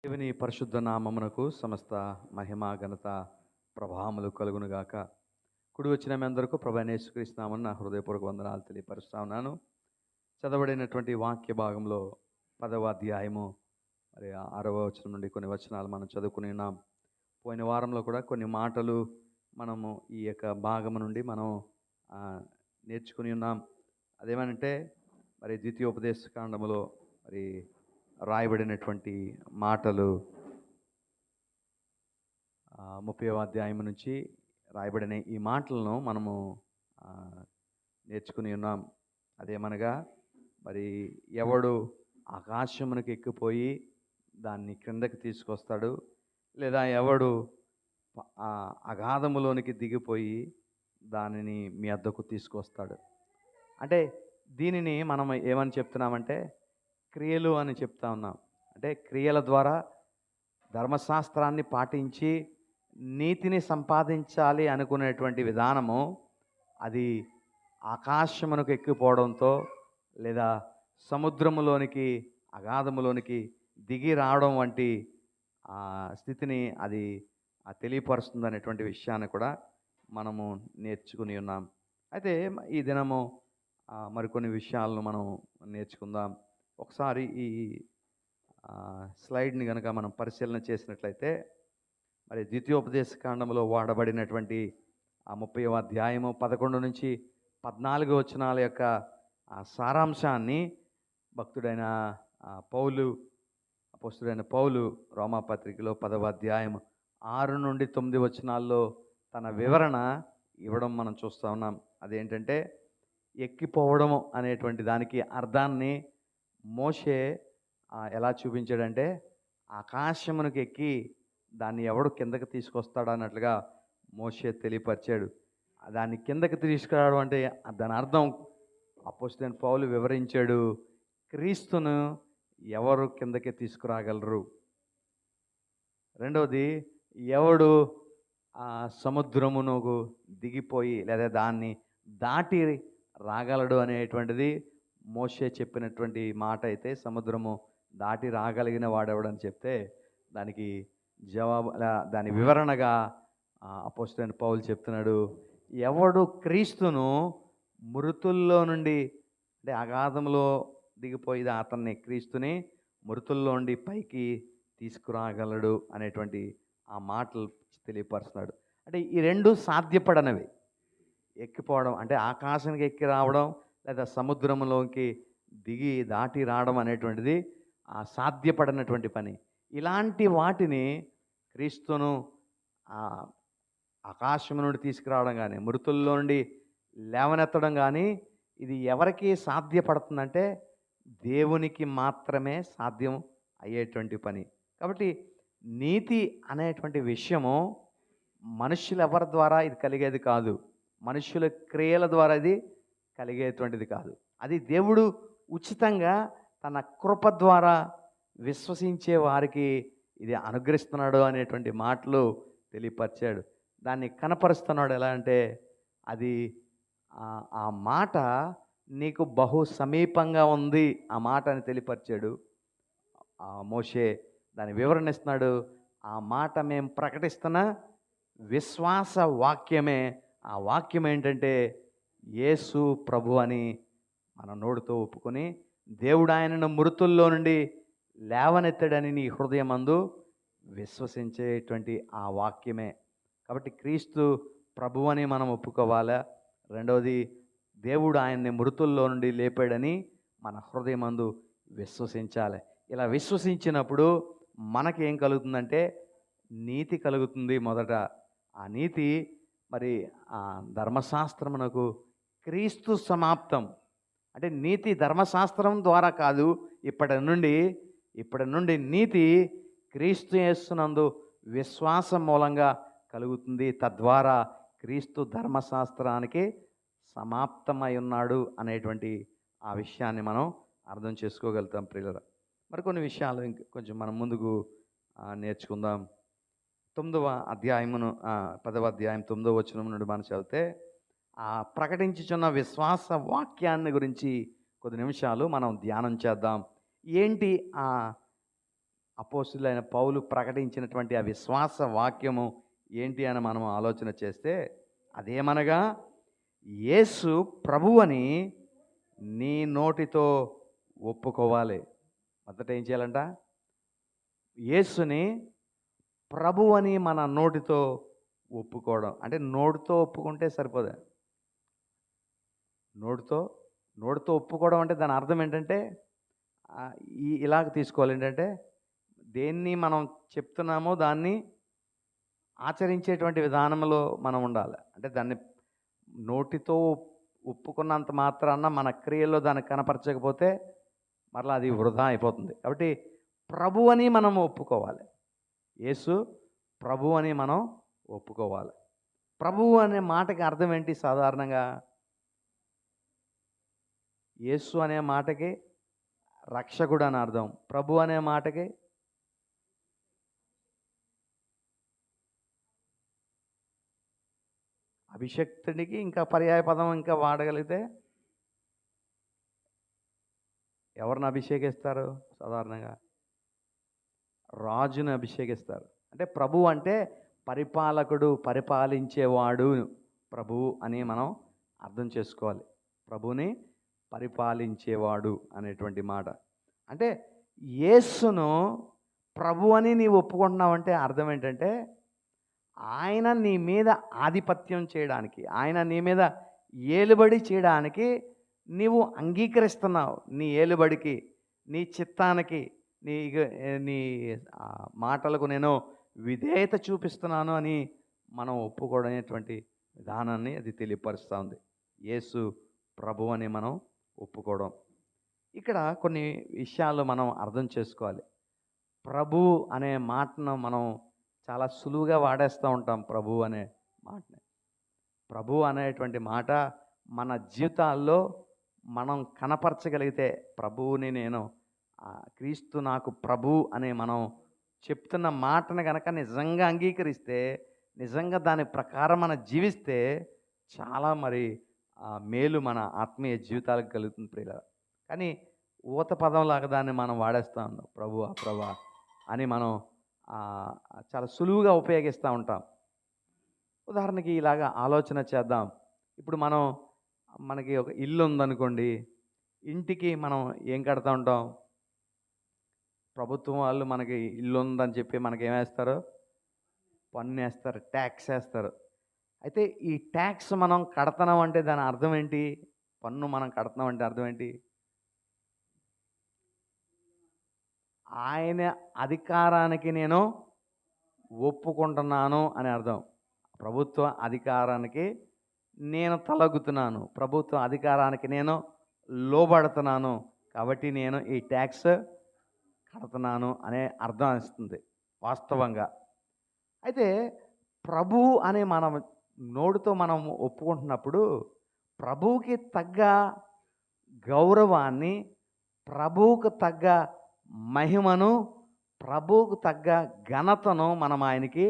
దేవుని పరిశుద్ధ నామమునకు సమస్త మహిమ ఘనత ప్రభావములు కలుగునుగాక. కుడి వచ్చిన మీ అందరికీ ప్రభు అయిన యేసుక్రీస్తు నామమున నా హృదయపూర్వక వందనాలు తెలియపరుస్తా ఉన్నాను. చదవబడినటువంటి వాక్య భాగంలో 10వ అధ్యాయము మరి 6వ వచనం నుండి కొన్ని వచనాలు మనం చదువుకుని ఉన్నాం. పోయిన వారంలో కూడా కొన్ని మాటలు మనము ఈ యొక్క భాగము నుండి మనం ఆ, నేర్చుకుని ఉన్నాం. అదేమనంటే మరి ద్వితీయోపదేశ కాండములో మరి రాయబడినటువంటి మాటలు 30వ అధ్యాయం నుంచి రాయబడిన ఈ మాటలను మనము ఆ, నేర్చుకుని ఉన్నాం. అదేమనగా మరి ఎవడు ఆకాశమునకు ఎక్కిపోయి దాన్ని క్రిందకి తీసుకొస్తాడు, లేదా ఎవడు అగాధములోనికి దిగిపోయి దానిని మీ వద్దకు తీసుకొస్తాడు. అంటే దీనిని మనం ఏమని చెప్తున్నామంటే క్రియలు అని చెప్తా ఉన్నాం. అంటే క్రియల ద్వారా ధర్మశాస్త్రాన్ని పాటించి నీతిని సంపాదించాలి అనుకునేటువంటి విధానము అది ఆకాశమునకు ఎక్కిపోవడంతో లేదా సముద్రములోనికి అగాధములోనికి దిగి రావడం వంటి స్థితిని అది తెలియపరుస్తుంది అనేటువంటి విషయాన్ని కూడా మనము నేర్చుకుని ఉన్నాం. అయితే ఈ దినము మరికొన్ని విషయాలను మనం నేర్చుకుందాం. ఒకసారి ఈ స్లైడ్ని కనుక మనం పరిశీలన చేసినట్లయితే మరి ద్వితీయోపదేశ కాండంలో వాడబడినటువంటి 30వ అధ్యాయము 11 నుంచి 14 వచనాల యొక్క సారాంశాన్ని భక్తుడైన అపోస్తుడైన పౌలు రోమాపత్రికలో 10వ అధ్యాయం 6 నుండి 9 వచనాల్లో తన వివరణ ఇవ్వడం మనం చూస్తూ ఉన్నాం. అదేంటంటే ఎక్కిపోవడం అనేటువంటి దానికి అర్థాన్ని మోషే ఎలా చూపించాడంటే ఆకాశమునకు ఎక్కి దాన్ని ఎవడు కిందకి తీసుకొస్తాడు అన్నట్లుగా మోషే తెలియపరిచాడు. దాన్ని కిందకి తీసుకురావడం అంటే దాని అర్థం అపోస్తలుడైన పౌలు వివరించాడు. క్రీస్తును ఎవరు కిందకి తీసుకురాగలరు? రెండవది, ఎవడు సముద్రమునకు దిగిపోయి లేదా దాన్ని దాటి రాగలడు అనేటువంటిది మోషే చెప్పినటువంటి మాట. అయితే సముద్రము దాటి రాగలిగిన వాడెవడని చెప్తే దానికి జవాబు దాని వివరణగా అపోస్తలుడైన పౌలు చెప్తున్నాడు, ఎవడు క్రీస్తును మృతుల్లో నుండి అంటే అగాధంలో దిగిపోయి అతన్ని క్రీస్తుని మృతుల్లో నుండి పైకి తీసుకురాగలడు అనేటువంటి ఆ మాటలు తెలియపరుస్తున్నాడు. అంటే ఈ రెండు సాధ్యపడనవి. ఎక్కిపోవడం అంటే ఆకాశానికి ఎక్కి రావడం లేదా సముద్రంలోకి దిగి దాటి రావడం అనేటువంటిది సాధ్యపడినటువంటి పని. ఇలాంటి వాటిని క్రీస్తును ఆకాశం నుండి తీసుకురావడం కానీ మృతుల్లో నుండి లేవనెత్తడం కానీ ఇది ఎవరికి సాధ్యపడుతుందంటే దేవునికి మాత్రమే సాధ్యం అయ్యేటువంటి పని. కాబట్టి నీతి అనేటువంటి విషయము మనుషులు ఎవరి ద్వారా ఇది కలిగేది కాదు, మనుషుల క్రియల ద్వారా ఇది కలిగేటువంటిది కాదు. అది దేవుడు ఉచితంగా తన కృప ద్వారా విశ్వసించే వారికి ఇది అనుగ్రహిస్తున్నాడు అనేటువంటి మాటలు తెలియపరిచాడు. దాన్ని కనపరుస్తున్నాడు. ఎలా అంటే అది ఆ మాట నీకు బహు సమీపంగా ఉంది ఆ మాట అని తెలియపరిచాడు. మోషే దాని వివరణ ఇస్తున్నాడు. ఆ మాట మేము ప్రకటిస్తున్న విశ్వాస వాక్యమే. ఆ వాక్యం ఏంటంటే యేసు ప్రభు అని మన నోటితో ఒప్పుకొని దేవుడు ఆయనను మృతుల్లో నుండి లేవనెత్తాడని నీ హృదయమందు విశ్వసించేటువంటి ఆ వాక్యమే. కాబట్టి క్రీస్తు ప్రభు అని మనం ఒప్పుకోవాలా. రెండవది, దేవుడు ఆయన్ని మృతుల్లో నుండి లేపాడని మన హృదయమందు విశ్వసించాలి. ఇలా విశ్వసించినప్పుడు మనకేం కలుగుతుందంటే నీతి కలుగుతుంది. మొదట ఆ నీతి మరి ఆ ధర్మశాస్త్రమునకు క్రీస్తు సమాప్తం. అంటే నీతి ధర్మశాస్త్రం ద్వారా కాదు, ఇప్పటి నుండి నీతి క్రీస్తు యేసునందు విశ్వాసం మూలంగా కలుగుతుంది. తద్వారా క్రీస్తు ధర్మశాస్త్రానికి సమాప్తమై ఉన్నాడు అనేటువంటి ఆ విషయాన్ని మనం అర్థం చేసుకోగలుగుతాం ప్రియులారా. మరికొన్ని విషయాలు కొంచెం మనం ముందుకు నేర్చుకుందాం. 9వ అధ్యాయమును 10వ అధ్యాయం 9వ వచనం నుండి మనం చదివితే ప్రకటించుచున్న విశ్వాస వాక్యాన్ని గురించి కొద్ది నిమిషాలు మనం ధ్యానం చేద్దాం. ఏంటి అపోస్తులైన పౌలు ప్రకటించినటువంటి ఆ విశ్వాస వాక్యము ఏంటి అని మనం ఆలోచన చేస్తే అదేమనగా, యేసు ప్రభువని నీ నోటితో ఒప్పుకోవాలి. మొదట ఏం చేయాలంట? యేసుని ప్రభువని మన నోటితో ఒప్పుకోవడం. అంటే నోటితో ఒప్పుకుంటే సరిపోదు. నోటితో నోటితో ఒప్పుకోవడం అంటే దాని అర్థం ఏంటంటే ఇలాగ తీసుకోవాలి. ఏంటంటే దేన్ని మనం చెప్తున్నామో దాన్ని ఆచరించేటువంటి విధానంలో మనం ఉండాలి. అంటే దాన్ని నోటితో ఒప్పుకున్నంత మాత్రాన మన క్రియల్లో దాన్ని కనపరచకపోతే మరలా అది వృధా అయిపోతుంది. కాబట్టి ప్రభు అని మనం ఒప్పుకోవాలి. యేసు ప్రభు అని మనం ఒప్పుకోవాలి. ప్రభువు అనే మాటకి అర్థం ఏంటి సాధారణంగా? యేసు అనే మాటకి రక్షకుడు అని అర్థం. ప్రభు అనే మాటకి అభిషక్తుడికి ఇంకా పర్యాయ పదం ఇంకా వాడగలిగితే ఎవరిని అభిషేకిస్తారు? సాధారణంగా రాజుని అభిషేకిస్తారు. అంటే ప్రభు అంటే పరిపాలకుడు, పరిపాలించేవాడు ప్రభువు అని మనం అర్థం చేసుకోవాలి. ప్రభుని పరిపాలించేవాడు అనేటువంటి మాట. అంటే యేసును ప్రభు అని నీవు ఒప్పుకుంటున్నావంటే అర్థం ఏంటంటే ఆయన నీ మీద ఆధిపత్యం చేయడానికి, ఆయన నీ మీద ఏలుబడి చేయడానికి నీవు అంగీకరిస్తున్నావు. నీ ఏలుబడికి, నీ చిత్తానికి, నీ నీ మాటలకు నేను విధేయత చూపిస్తున్నాను అని మనం ఒప్పుకోవడమైనటువంటి విధానాన్ని అది తెలియపరుస్తూ ఉంది. యేసు ప్రభు అని మనం ఒప్పుకోవడం. ఇక్కడ కొన్ని విషయాలు మనం అర్థం చేసుకోవాలి. ప్రభు అనే మాటను మనం చాలా సులువుగా వాడేస్తూ ఉంటాం. ప్రభు అనే మాటని, ప్రభు అనేటువంటి మాట మన జీవితాల్లో మనం కనపరచగలిగితే, ప్రభువుని నేను క్రీస్తు నాకు ప్రభు అని మనం చెప్తున్న మాటను కనుక నిజంగా అంగీకరిస్తే, నిజంగా దాని ప్రకారం మనం జీవిస్తే చాలా మరి మేలు మన ఆత్మీయ జీవితాలకు కలుగుతుంది ప్రియులారా. కానీ ఊత పదంలాగా దాన్ని మనం వాడేస్తూ ఉన్నాం. ప్రభు అని మనం చాలా సులువుగా ఉపయోగిస్తూ ఉంటాం. ఉదాహరణకి ఇలాగా ఆలోచన చేద్దాం. ఇప్పుడు మనకి ఒక ఇల్లు ఉందనుకోండి. ఇంటికి మనం ఏం కడతా ఉంటాం? ప్రభుత్వం వాళ్ళు మనకి ఇల్లు ఉందని చెప్పి మనకి ఏమేస్తారు? పన్ను వేస్తారు, ట్యాక్స్ వేస్తారు. అయితే ఈ ట్యాక్స్ మనం కడుతున్నాం అంటే దాని అర్థం ఏంటి? పన్ను మనం కడుతున్నాం అంటే అర్థం ఏంటి? ఆయన అధికారానికి నేను ఒప్పుకుంటున్నాను అని అర్థం. ప్రభుత్వ అధికారానికి నేను తలొగ్గుతున్నాను, ప్రభుత్వ అధికారానికి నేను లోబడుతున్నాను, కాబట్టి నేను ఈ ట్యాక్స్ కడుతున్నాను అనే అర్థం ఇస్తుంది వాస్తవంగా. అయితే ప్రభు అని మనం నోటితో మనం ఒప్పుకుంటున్నప్పుడు ప్రభువుకి తగ్గ గౌరవాన్ని, ప్రభువుకు తగ్గ మహిమను, ప్రభువుకు తగ్గ ఘనతను మనం ఆయనకి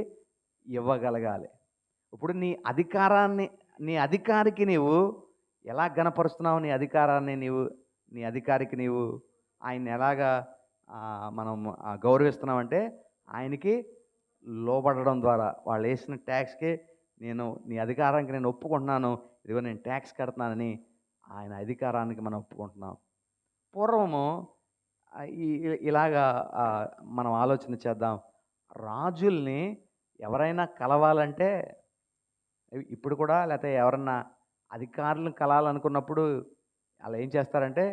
ఇవ్వగలగాలి. ఇప్పుడు నీ అధికారికి నీవు ఎలా ఘనపరుస్తున్నావు? నీ అధికారికి నీవు ఆయన్ని ఎలాగా మనం గౌరవిస్తున్నామంటే ఆయనకి లోబడడం ద్వారా. వాళ్ళు వేసిన ట్యాక్స్కి నీ అధికారానికి నేను ఒప్పుకుంటున్నాను, ఇదిగో నేను ట్యాక్స్ కడుతున్నానని ఆయన అధికారానికి మనం ఒప్పుకుంటున్నాం. పూర్వము ఇలాగా మనం ఆలోచన చేద్దాం. రాజుల్ని ఎవరైనా కలవాలంటే, ఇప్పుడు కూడా లేకపోతే ఎవరన్నా అధికారులను కలాలనుకున్నప్పుడు అలా ఏం చేస్తారంటే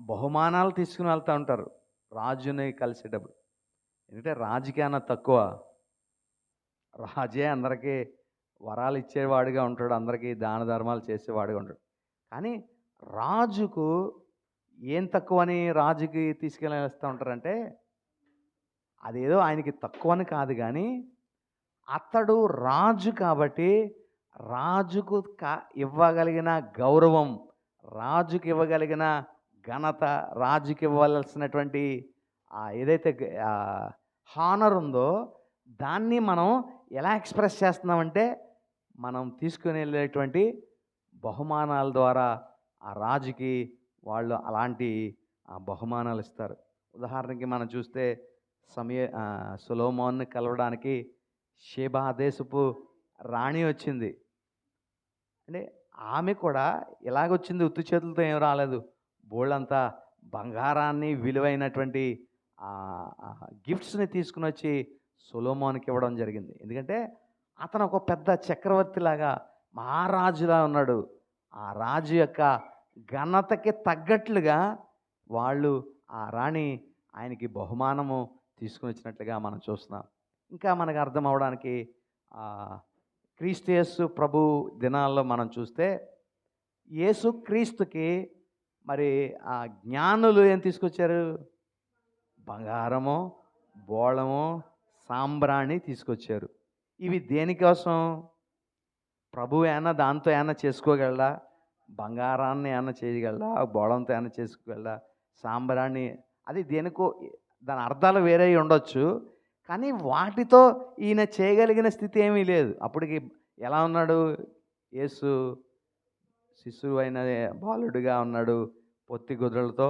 బహుమానాలు తీసుకుని వెళ్తూ ఉంటారు రాజుని కలిసేటప్పుడు. ఎందుకంటే రాజుకేనా తక్కువ? రాజే అందరికీ వరాలు ఇచ్చేవాడిగా ఉంటాడు, అందరికీ దాన ధర్మాలు చేసేవాడిగా ఉంటాడు. కానీ రాజుకు ఏం తక్కువని రాజుకి తీసుకెళ్ళేస్తూ ఉంటారంటే, అదేదో ఆయనకి తక్కువని కాదు, కానీ అతడు రాజు కాబట్టి రాజుకు ఇవ్వగలిగిన గౌరవం, రాజుకి ఇవ్వగలిగిన ఘనత, రాజుకి ఇవ్వాల్సినటువంటి ఏదైతే హానర్ ఉందో దాన్ని మనం ఎలా ఎక్స్ప్రెస్ చేస్తున్నామంటే మనం తీసుకుని వెళ్ళేటువంటి బహుమానాల ద్వారా ఆ రాజుకి వాళ్ళు అలాంటి బహుమానాలు ఇస్తారు. ఉదాహరణకి మనం చూస్తే సొలొమోన్ని కలవడానికి షేబా దేశపు రాణి వచ్చింది. అంటే ఆమె కూడా ఎలాగొచ్చింది? ఉత్తి చేతులతో ఏం రాలేదు. బోళ్ళంతా బంగారాన్ని, విలువైనటువంటి గిఫ్ట్స్‌ని తీసుకొని వచ్చి సొలొమోన్‌కి ఇవ్వడం జరిగింది. ఎందుకంటే అతను ఒక పెద్ద చక్రవర్తిలాగా, మహారాజులా ఉన్నాడు. ఆ రాజు యొక్క ఘనతకి తగ్గట్లుగా వాళ్ళు, ఆ రాణి ఆయనకి బహుమానము తీసుకొని వచ్చినట్లుగా మనం చూస్తున్నాం. ఇంకా మనకు అర్థం అవ్వడానికి క్రీస్తు యేసు ప్రభు దినాల్లో మనం చూస్తే, యేసు క్రీస్తుకి మరి ఆ జ్ఞానులు ఏం తీసుకొచ్చారు? బంగారము, బోళము, సాంబ్రాణి తీసుకొచ్చారు. ఇవి దేనికోసం? ప్రభు ఏమన్నా దాంతో ఏమన్నా చేసుకోగలడా? బంగారాన్ని ఏమన్నా చేయగలడా? బోళంతో ఏమన్నా చేసుకోగలడా? సాంబ్రాణి అది దేనికో, దాని అర్థాలు వేరే ఉండొచ్చు. కానీ వాటితో ఈయన చేయగలిగిన స్థితి ఏమీ లేదు. అప్పటికి ఎలా ఉన్నాడు? యేసు శిశువు అయిన బాలుడిగా ఉన్నాడు. పొత్తి గుడ్రలతో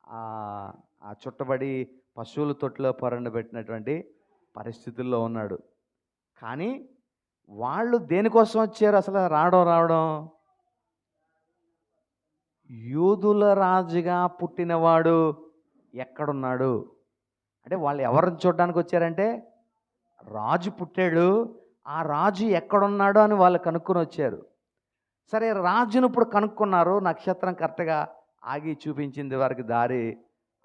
ఆ చుట్టబడి పశువుల తొట్టిలో పెట్టినటువంటి పరిస్థితుల్లో ఉన్నాడు. కానీ వాళ్ళు దేనికోసం వచ్చారు? అసలు రావడం యూదుల రాజుగా పుట్టినవాడు ఎక్కడున్నాడు అంటే, వాళ్ళు ఎవరిని చూడడానికి వచ్చారంటే, రాజు పుట్టాడు, ఆ రాజు ఎక్కడున్నాడు అని వాళ్ళు కనుక్కొని వచ్చారు. సరే, రాజును ఇప్పుడు కనుక్కున్నారు. నక్షత్రం కరెక్ట్గా ఆగి చూపించింది వారికి దారి.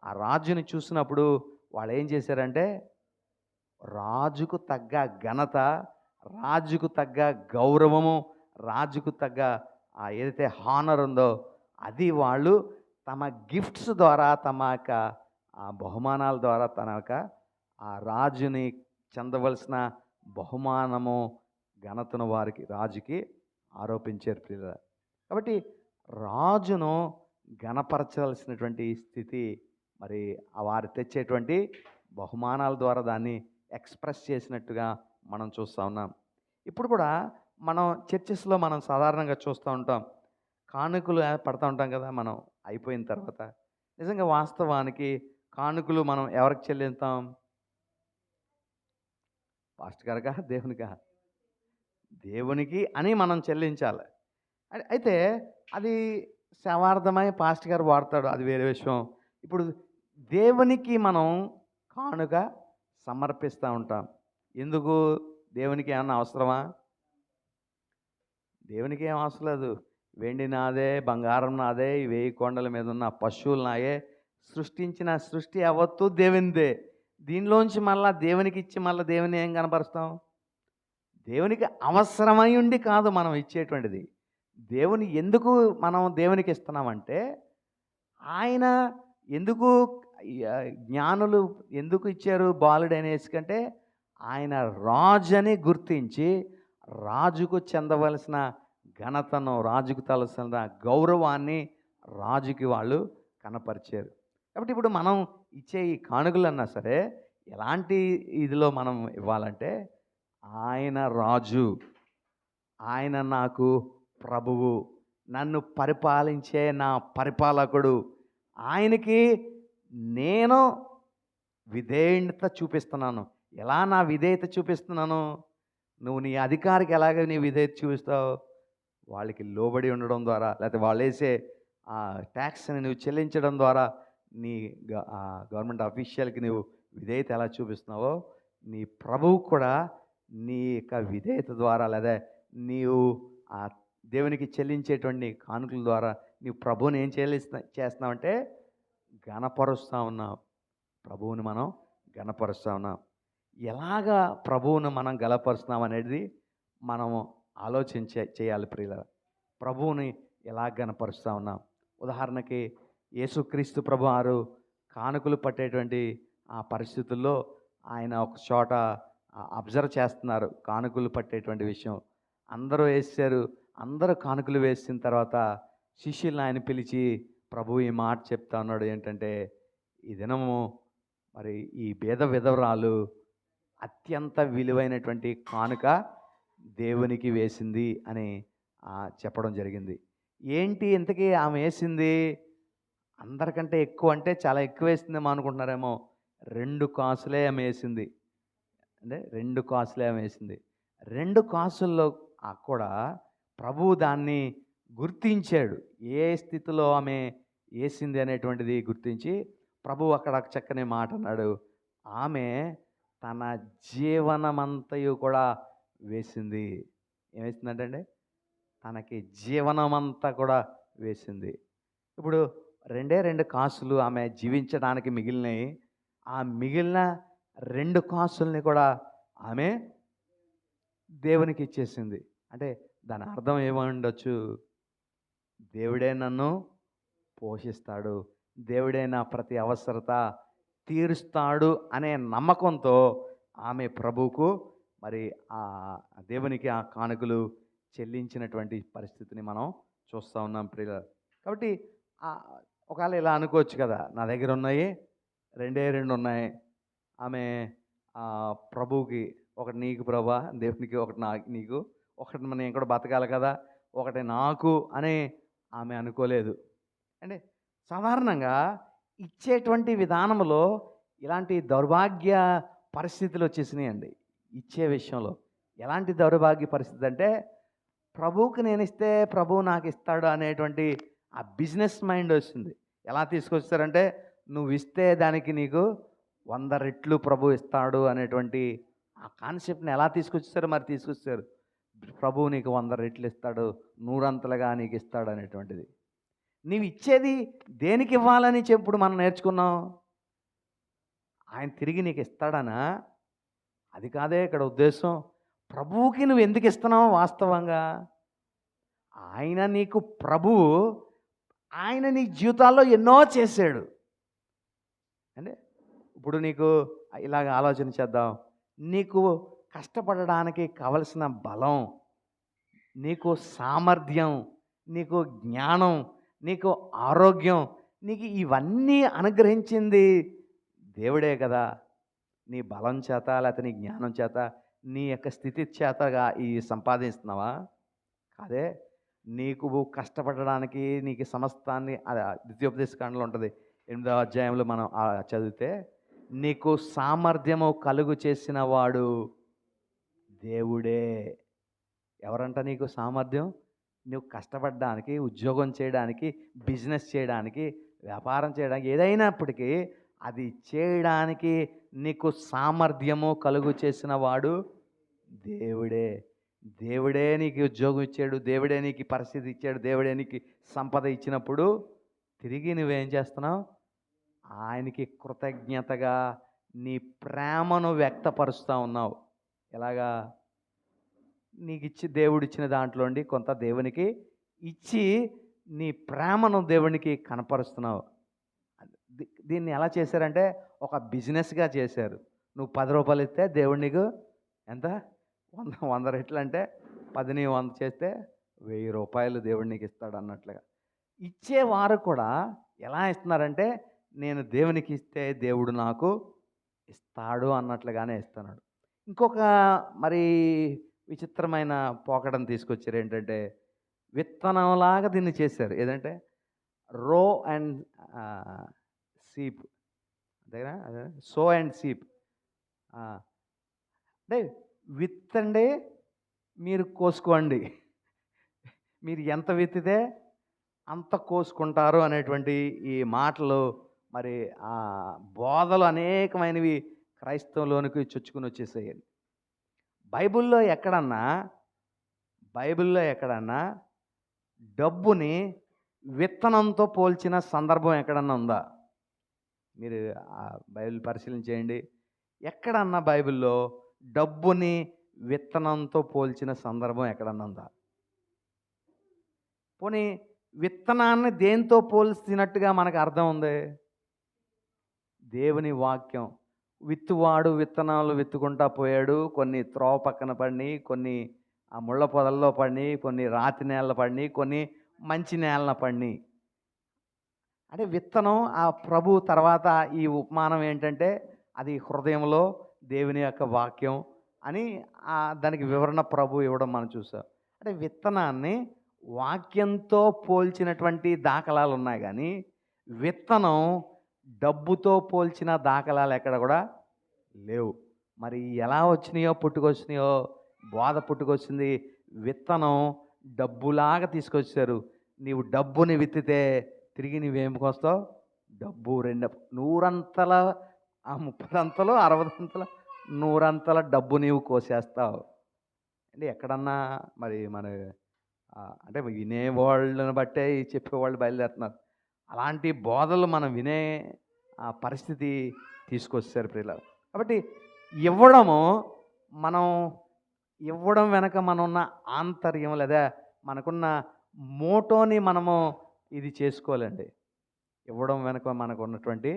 ఆ రాజుని చూసినప్పుడు వాళ్ళు ఏం చేశారంటే, రాజుకు తగ్గ ఘనత, రాజుకు తగ్గ గౌరవము, రాజుకు తగ్గ ఏదైతే హానర్ ఉందో అది వాళ్ళు తమ గిఫ్ట్స్ ద్వారా, తమ యొక్క బహుమానాల ద్వారా తన యొక్క ఆ రాజుని చెందవలసిన బహుమానము, ఘనతను వారికి, రాజుకి ఆరోపించారు ప్రియులారా. కాబట్టి రాజును ఘనపరచాల్సినటువంటి స్థితి మరి వారు తెచ్చేటువంటి బహుమానాల ద్వారా దాన్ని ఎక్స్ప్రెస్ చేసినట్టుగా మనం చూస్తూ ఉన్నాం. ఇప్పుడు కూడా మనం చర్చెస్లో మనం సాధారణంగా చూస్తూ ఉంటాం, కానుకలు పడతా ఉంటాం కదా మనం అయిపోయిన తర్వాత. నిజంగా వాస్తవానికి కానుకలు మనం ఎవరికి చెల్లిస్తాం? పాస్టర్ గారికా, దేవునికా? దేవునికి అని మనం చెల్లించాలి. అయితే అది సేవార్థమై పాస్టర్ గారు వాడతాడు, అది వేరే విషయం. ఇప్పుడు దేవునికి మనం కానుక సమర్పిస్తూ ఉంటాం. ఎందుకు? దేవునికి ఏమన్నా అవసరమా? దేవునికి ఏం అవసరం లేదు. వెండి నాదే, బంగారం నాదే, ఈ 1000 కొండల మీద ఉన్న పశువులు నాయే, సృష్టించిన సృష్టి యావత్తు దేవునిదే. దీనిలోంచి మళ్ళా దేవునికి ఇచ్చి మళ్ళీ దేవుని ఏం కనపరుస్తాం? దేవునికి అవసరమై ఉండి కాదు మనం ఇచ్చేటువంటిది. దేవుని ఎందుకు మనం దేవునికి ఇస్తున్నామంటే, ఆయన ఎందుకు జ్ఞానులు ఎందుకు ఇచ్చారు బాలుడైన యేసుకంటే, ఆయన రాజుని గుర్తించి రాజుకు చెందవలసిన ఘనతను, రాజుకు తలసిన గౌరవాన్ని రాజుకి వాళ్ళు కనపరిచారు. కాబట్టి ఇప్పుడు మనం ఇచ్చే ఈ కానుకలన్నా సరే ఎలాంటి ఇదిలో మనం ఇవ్వాలంటే, ఆయన రాజు, ఆయన నాకు ప్రభువు, నన్ను పరిపాలించే నా పరిపాలకుడు, ఆయనకి నేను విధేయత చూపిస్తున్నాను. ఎలా నా విధేయత చూపిస్తున్నాను? నువ్వు నీ అధికారికి ఎలాగ నీ విధేయత చూపిస్తావు? వాళ్ళకి లోబడి ఉండడం ద్వారా, లేకపోతే వాళ్ళు వేసే ట్యాక్స్ని నువ్వు చెల్లించడం ద్వారా, నీ గవర్నమెంట్ అఫీషియల్కి నువ్వు విధేయత ఎలా చూపిస్తున్నావో, నీ ప్రభువు కూడా నీ యొక్క విధేయత ద్వారా, లేదా నీవు ఆ దేవునికి చెల్లించేటువంటి కానుకల ద్వారా నీవు ప్రభువుని ఏం చేస్తున్నావంటే ఘనపరుస్తూ ఉన్నావు. ప్రభువుని మనం ఘనపరుస్తూ ఉన్నాం. ఎలాగా ప్రభువును మనం గణపరుస్తున్నాం అనేది మనము చేయాలి ప్రియులారా. ప్రభువుని ఎలా ఘనపరుస్తూ ఉన్నాం? ఉదాహరణకి యేసుక్రీస్తు ప్రభు వారు కానుకలు పట్టేటువంటి ఆ పరిస్థితుల్లో ఆయన ఒక చోట అబ్జర్వ్ చేస్తున్నారు కానుకలు పట్టేటువంటి విషయం. అందరూ వేసారు. అందరూ కానుకలు వేసిన తర్వాత శిష్యులను ఆయన పిలిచి ప్రభు ఈ మాట చెప్తా ఉన్నాడు ఏంటంటే, ఈ దినము మరి ఈ పేద విధవరాలు అత్యంత విలువైనటువంటి కానుక దేవునికి వేసింది అని చెప్పడం జరిగింది. ఏంటి ఇంతకీ ఆమె వేసింది? అందరికంటే ఎక్కువ అంటే చాలా ఎక్కువ వేసిందేమో అనుకుంటున్నారేమో. 2 కాసులే ఆమె వేసింది. అంటే 2 కాసులే ఆమె వేసింది. 2 కాసుల్లో కూడా ప్రభువు దాన్ని గుర్తించాడు. ఏ స్థితిలో ఆమె ఏసింది అనేటువంటిది గుర్తించి ప్రభువు అక్కడ చక్కని మాట అన్నాడు. ఆమె తన జీవనమంతయు కూడా వేసింది. ఏమేసిందంటే అండి, తనకి జీవనమంతా కూడా వేసింది. ఇప్పుడు 2 కాసులు ఆమె జీవించడానికి మిగిలినయి. ఆ మిగిలిన 2 కాసుల్ని కూడా ఆమె దేవునికి ఇచ్చేసింది. అంటే దాని అర్థం ఏమై ఉండొచ్చు? దేవుడే నన్ను పోషిస్తాడు, దేవుడే నా ప్రతి అవసరత తీరుస్తాడు అనే నమ్మకంతో ఆమె ప్రభువుకు మరి ఆ దేవునికి ఆ కానుకలు చెల్లించినటువంటి పరిస్థితిని మనం చూస్తూ ఉన్నాం ప్రియుల. కాబట్టి ఒకవేళ ఇలా అనుకోవచ్చు కదా, నా దగ్గర ఉన్నాయి 2 ఉన్నాయి. ఆమె ప్రభువుకి ఒకటి నీకు ప్రభా, దేవునికి ఒకటి నీకు, ఒకటి నేను కూడా బతకాలి కదా, ఒకటి నాకు అని ఆమె అనుకోలేదు. అంటే సాధారణంగా ఇచ్చేటువంటి విధానంలో ఇలాంటి దౌర్భాగ్య పరిస్థితులు వచ్చేసినాయండి. ఇచ్చే విషయంలో ఎలాంటి దౌర్భాగ్య పరిస్థితి అంటే, ప్రభువుకి నేను ఇస్తే ప్రభువు నాకు ఇస్తాడు అనేటువంటి ఆ బిజినెస్ మైండ్ వచ్చింది. ఎలా తీసుకొచ్చారంటే, నువ్వు ఇస్తే దానికి నీకు 100 రెట్లు ప్రభు ఇస్తాడు అనేటువంటి ఆ కాన్సెప్ట్ని ఎలా తీసుకొచ్చారు? మరి తీసుకొచ్చారు, ప్రభువు నీకు 100 రెట్లు ఇస్తాడు, 100 నీకు ఇస్తాడు అనేటువంటిది. నీవు ఇచ్చేది దేనికి ఇవ్వాలని చెప్పుడు మనం నేర్చుకున్నాం? ఆయన తిరిగి నీకు ఇస్తాడనా? అది కాదే ఇక్కడ ఉద్దేశం. ప్రభువుకి నువ్వు ఎందుకు ఇస్తున్నావు? వాస్తవంగా ఆయన నీకు ప్రభువు, ఆయన నీ జీవితాల్లో ఎన్నో చేశాడు. అంటే ఇప్పుడు నీకు ఇలాగ ఆలోచన చేద్దాం. నీకు కష్టపడడానికి కావలసిన బలం, నీకు సామర్థ్యం, నీకు జ్ఞానం, నీకు ఆరోగ్యం, నీకు ఇవన్నీ అనుగ్రహించింది దేవుడే కదా. నీ బలం చేత లేకపోతే నీ జ్ఞానం చేత, నీ యొక్క స్థితి చేతగా ఈ సంపాదిస్తున్నావా? కాదే. నీకు కష్టపడడానికి నీకు సమస్తాన్ని ద్వితీయోపదేశకాండలో ఉంటుంది, 8వ అధ్యాయంలో మనం చదివితే, నీకు సామర్థ్యము కలుగు చేసిన వాడు దేవుడే. ఎవరంట నీకు సామర్థ్యం? నువ్వు కష్టపడడానికి, ఉద్యోగం చేయడానికి, బిజినెస్ చేయడానికి, వ్యాపారం చేయడానికి, ఏదైనప్పటికీ అది చేయడానికి నీకు సామర్థ్యము కలుగు చేసిన వాడు దేవుడే. దేవుడే నీకు ఉద్యోగం ఇచ్చాడు, దేవుడే నీకు పరిస్థితి ఇచ్చాడు, దేవుడే నీకు సంపద ఇచ్చినప్పుడు తిరిగి నువ్వేం చేస్తున్నావు? ఆయనకి కృతజ్ఞతగా నీ ప్రేమను వ్యక్తపరుస్తూ ఉన్నావు. ఎలాగా? నీకు ఇచ్చి దేవుడిచ్చిన దాంట్లోండి కొంత దేవునికి ఇచ్చి నీ ప్రేమను దేవునికి కనపరుస్తున్నావు. దీన్ని ఎలా చేశారంటే ఒక బిజినెస్గా చేశారు. నువ్వు 10 రూపాయలు ఇస్తే దేవుడు నీకు ఎంత? 100 రెట్లు అంటే 10ని 100 చేస్తే 1000 రూపాయలు దేవుడు నీకు ఇస్తాడు అన్నట్లుగా. ఇచ్చేవారు కూడా ఎలా ఇస్తున్నారంటే, నేను దేవునికి ఇస్తే దేవుడు నాకు ఇస్తాడు అన్నట్లుగానే ఇస్తున్నాడు. ఇంకొక మరి విచిత్రమైన పోకడను తీసుకొచ్చారు. ఏంటంటే, విత్తనంలాగా దీన్ని చేశారు. ఏదంటే రో అండ్ సీప్, అంతేనా? అదే సో అండ్ సీప్. అంటే విత్తండి, మీరు కోసుకోండి, మీరు ఎంత విత్తితే అంత కోసుకుంటారు అనేటువంటి ఈ మాటలు, మరి ఆ బోధలు అనేకమైనవి క్రైస్తవంలోనికి చొచ్చుకుని వచ్చేసాయండి. బైబిల్లో ఎక్కడన్నా డబ్బుని విత్తనంతో పోల్చిన సందర్భం ఎక్కడన్నా ఉందా? మీరు ఆ బైబిల్ పరిశీలన చేయండి. ఎక్కడన్నా బైబిల్లో డబ్బుని విత్తనంతో పోల్చిన సందర్భం ఎక్కడన్నా ఉందా? పోనీ విత్తనాన్ని దేంతో పోల్చినట్టుగా మనకు అర్థం ఉంది? దేవుని వాక్యం. విత్తువాడు విత్తనాలు విత్తుకుంటా పోయాడు. కొన్ని త్రోవ పక్కన పడినాయి, కొన్ని ఆ ముళ్ళ పొదల్లో పడినాయి, కొన్ని రాతి నేలన పడినాయి, కొన్ని మంచి నేలన పడినాయి. అంటే విత్తనం ఆ ప్రభు తర్వాత ఈ ఉపమానం ఏంటంటే, అది హృదయంలో దేవుని యొక్క వాక్యం అని దానికి వివరణ ప్రభు ఇవ్వడం మనం చూసాం. అంటే విత్తనాన్ని వాక్యంతో పోల్చినటువంటి దాఖలాలు ఉన్నాయి, కానీ విత్తనం డబ్బుతో పోల్చిన దాఖలాలు ఎక్కడ కూడా లేవు. మరి ఎలా వచ్చినాయో పుట్టుకొచ్చినాయో, బోధ పుట్టుకొచ్చింది. విత్తనం డబ్బులాగా తీసుకొచ్చారు. నీవు డబ్బుని విత్తితే తిరిగి నువ్వేమికొస్తావు? డబ్బు రెండు నూరంతల, 30 అంతలు, 60 అంతలు, 100 అంతల డబ్బు నీవు కోసేస్తావు. అంటే ఎక్కడన్నా మరి మన అంటే వినేవాళ్ళని బట్టే ఈ చెప్పేవాళ్ళు బయలుదేరుతున్నారు. అలాంటి బోధలు మనం వినే పరిస్థితి తీసుకొచ్చారు ప్రియులారా. కాబట్టి ఇవ్వడము, మనం ఇవ్వడం వెనక మనకున్న ఆంతర్యం లేదా మనకున్న మోటోని మనము ఇది చేసుకోవాలండి. ఇవ్వడం వెనక మనకు ఉన్నటువంటి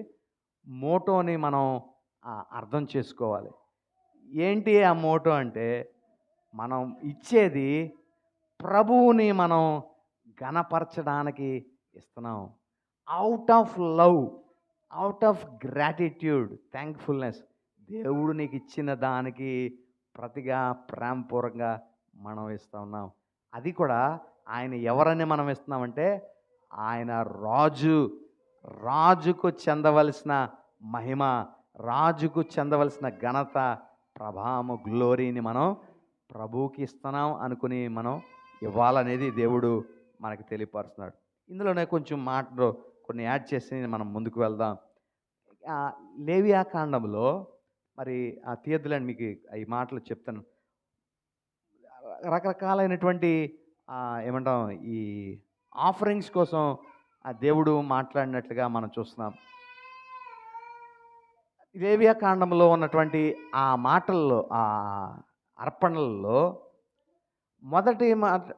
మోటోని మనం అర్థం చేసుకోవాలి. ఏంటి ఆ మోటో అంటే, మనం ఇచ్చేది ప్రభువుని మనం ఘనపరచడానికి ఇస్తున్నాం. Out of love, out of gratitude, thankfulness. దేవుడు నీకు ఇచ్చిన దానికి ప్రతిగా ప్రేమపూర్వకంగా మనం ఇస్తూ ఉన్నాం. అది కూడా ఆయన ఎవరని మనం ఇస్తున్నామంటే, ఆయన రాజుకు చెందవలసిన మహిమ, రాజుకు చెందవలసిన ఘనత, ప్రభావము, గ్లోరీని మనం ప్రభువుకి ఇస్తున్నాం అనుకుని మనం ఇవ్వాలనేది దేవుడు మనకి తెలియపరుస్తున్నాడు. ఇందులోనే కొంచెం మాటలు కొన్ని యాడ్ చేసి మనం ముందుకు వెళ్దాం. లేవియా కాండంలో మరి తీయద్దులేండి, మీకు ఈ మాటలు చెప్తాను. రకరకాలైనటువంటి ఏమంటాం, ఈ ఆఫరింగ్స్ కోసం దేవుడు మాట్లాడినట్లుగా మనం చూస్తున్నాం. లేవియా కాండంలో ఉన్నటువంటి ఆ మాటల్లో, ఆ అర్పణల్లో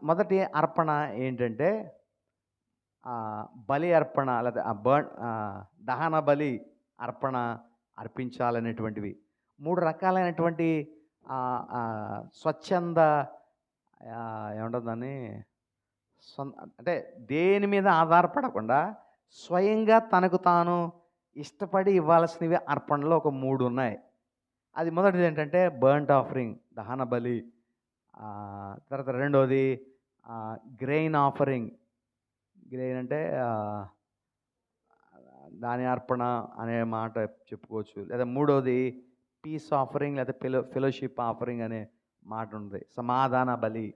మొదటి అర్పణ ఏంటంటే బలి అర్పణ, లేదా దహన బలి అర్పణ అర్పించాలనేటువంటివి. 3 రకాలైనటువంటి స్వచ్ఛంద, ఏమంటుంది దాన్ని, అంటే దేని మీద ఆధారపడకుండా స్వయంగా తనకు తాను ఇష్టపడి ఇవ్వాల్సినవి అర్పణలో ఒక 3 ఉన్నాయి. అది మొదటిది ఏంటంటే బర్న్ట్ ఆఫరింగ్, దహన బలి. తర్వాత రెండోది గ్రెయిన్ ఆఫరింగ్. గ్రెయిన్ అంటే దాని అర్పణ అనే మాట చెప్పుకోవచ్చు. లేదా మూడోది పీస్ ఆఫరింగ్, లేదా ఫెలోషిప్ ఆఫరింగ్ అనే మాట ఉంది, సమాధాన బలి.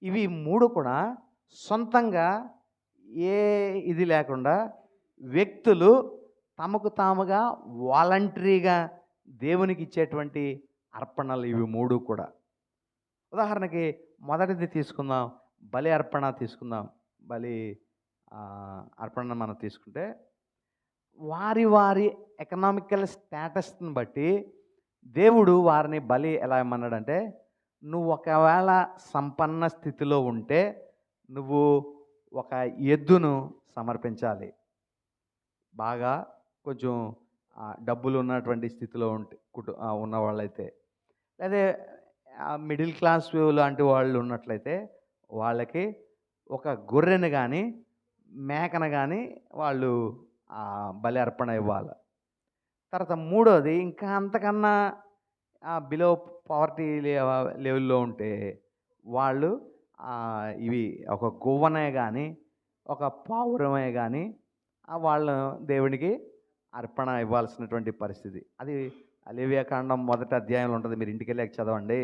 ఇవి 3 కూడా సొంతంగా ఏ ఇది లేకుండా వ్యక్తులు తమకు తాముగా వాలంటరీగా దేవునికి ఇచ్చేటువంటి అర్పణలు ఇవి 3 కూడా. ఉదాహరణకి మొదటిది తీసుకుందాం, బలి అర్పణ తీసుకుందాం. బలి అర్పణ మనం తీసుకుంటే, వారి ఎకనామికల్ స్టేటస్ని బట్టి దేవుడు వారిని బలి ఎలా ఇమ్మన్నాడంటే, నువ్వు ఒకవేళ సంపన్న స్థితిలో ఉంటే నువ్వు ఒక ఎద్దును సమర్పించాలి. బాగా కొంచెం డబ్బులు ఉన్నటువంటి స్థితిలో ఉన్న వాళ్ళైతే, లేదా మిడిల్ క్లాస్ లాంటి వాళ్ళు ఉన్నట్లయితే వాళ్ళకి ఒక గొర్రెను కానీ మేకను కానీ వాళ్ళు బలి అర్పణ ఇవ్వాలి. తర్వాత మూడోది, ఇంకా అంతకన్నా బిలో పవర్టీ లెవెల్లో ఉంటే వాళ్ళు ఇవి ఒక గువ్వనే కానీ ఒక పావురమే కానీ వాళ్ళ దేవునికి అర్పణ ఇవ్వాల్సినటువంటి పరిస్థితి. అది లేవియా కాండం 1వ అధ్యాయంలో ఉంటుంది, మీరు ఇంటికి వెళ్ళాక చదవండి.